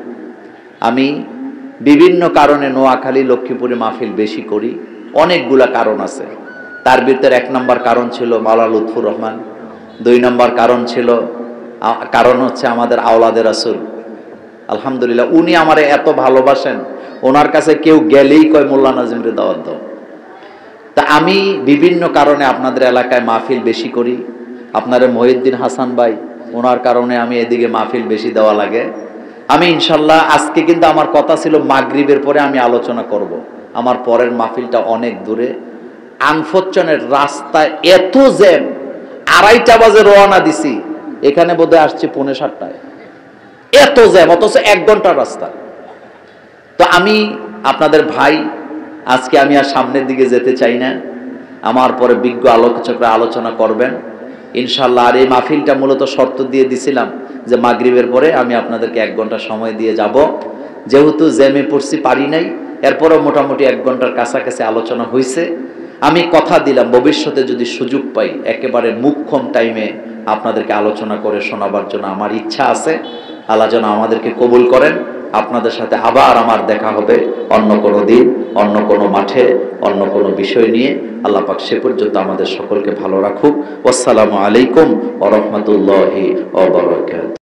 আমি বিভিন্ন কারণে নোয়াখালী লক্ষ্মীপুরে মাহফিল বেশি করি, অনেকগুলা কারণ আছে। তার ভিতরে 1 নম্বর কারণ ছিল মাওলানা লুৎফুর রহমান, 2 নম্বর কারণ হচ্ছে আমাদের আওলাদের রাসূল। আলহামদুলিল্লাহ, উনি আমারে এত ভালোবাসেন, ওনার কাছে কেউ গেলেই কয় মোল্লা নাজিমরে দাওয়াত দাও। তা আমি বিভিন্ন কারণে আপনাদের এলাকায় মাহফিল বেশি করি। আপনার মহিউদ্দিন হাসান ভাই, ওনার কারণে আমি এদিকে মাহফিল বেশি দেওয়া লাগে। আমি ইনশাল্লাহ আজকে কিন্তু আমার কথা ছিল মাগরিবের পরে আমি আলোচনা করব। আমার পরের মাহফিলটা অনেক দূরে, আনফরচুনেট রাস্তায় এত জ্যাম, 2:30 বাজে রওনা দিছি, এখানে বোধহয় আসছি 6:45। এত জ্যাম, অথচ 1 ঘন্টার রাস্তা। তো আমি আপনাদের ভাই, আজকে আমি আর সামনের দিকে যেতে চাই না। আমার পরে বিজ্ঞ আলোচকরা আলোচনা করবেন ইনশাল্লাহ। আর এই মাহফিলটা মূলত শর্ত দিয়ে দিছিলাম যে মাগরিবের পরে আমি আপনাদেরকে 1 ঘন্টা সময় দিয়ে যাব। যেহেতু জ্যামে পড়ছি পারি নাই, এরপরও মোটামুটি 1 ঘন্টার কাছাকাছি আলোচনা হয়েছে। আমি কথা দিলাম ভবিষ্যতে যদি সুযোগ পাই একেবারে মুখ্যম টাইমে আপনাদেরকে আলোচনা করে শোনাবার জন্য আমার ইচ্ছা আছে। আল্লাহ যেন আমাদেরকে কবুল করেন। আপনাদের সাথে আবার আমার দেখা হবে অন্য কোনো দিন, অন্য কোনো মাঠে, অন্য কোনো বিষয় নিয়ে। আল্লাহ পাক সে পর্যন্ত আমাদের সকলকে ভালো রাখুক। আসসালামু আলাইকুম ওয়া রাহমাতুল্লাহি ওয়া বারাকাতুহু।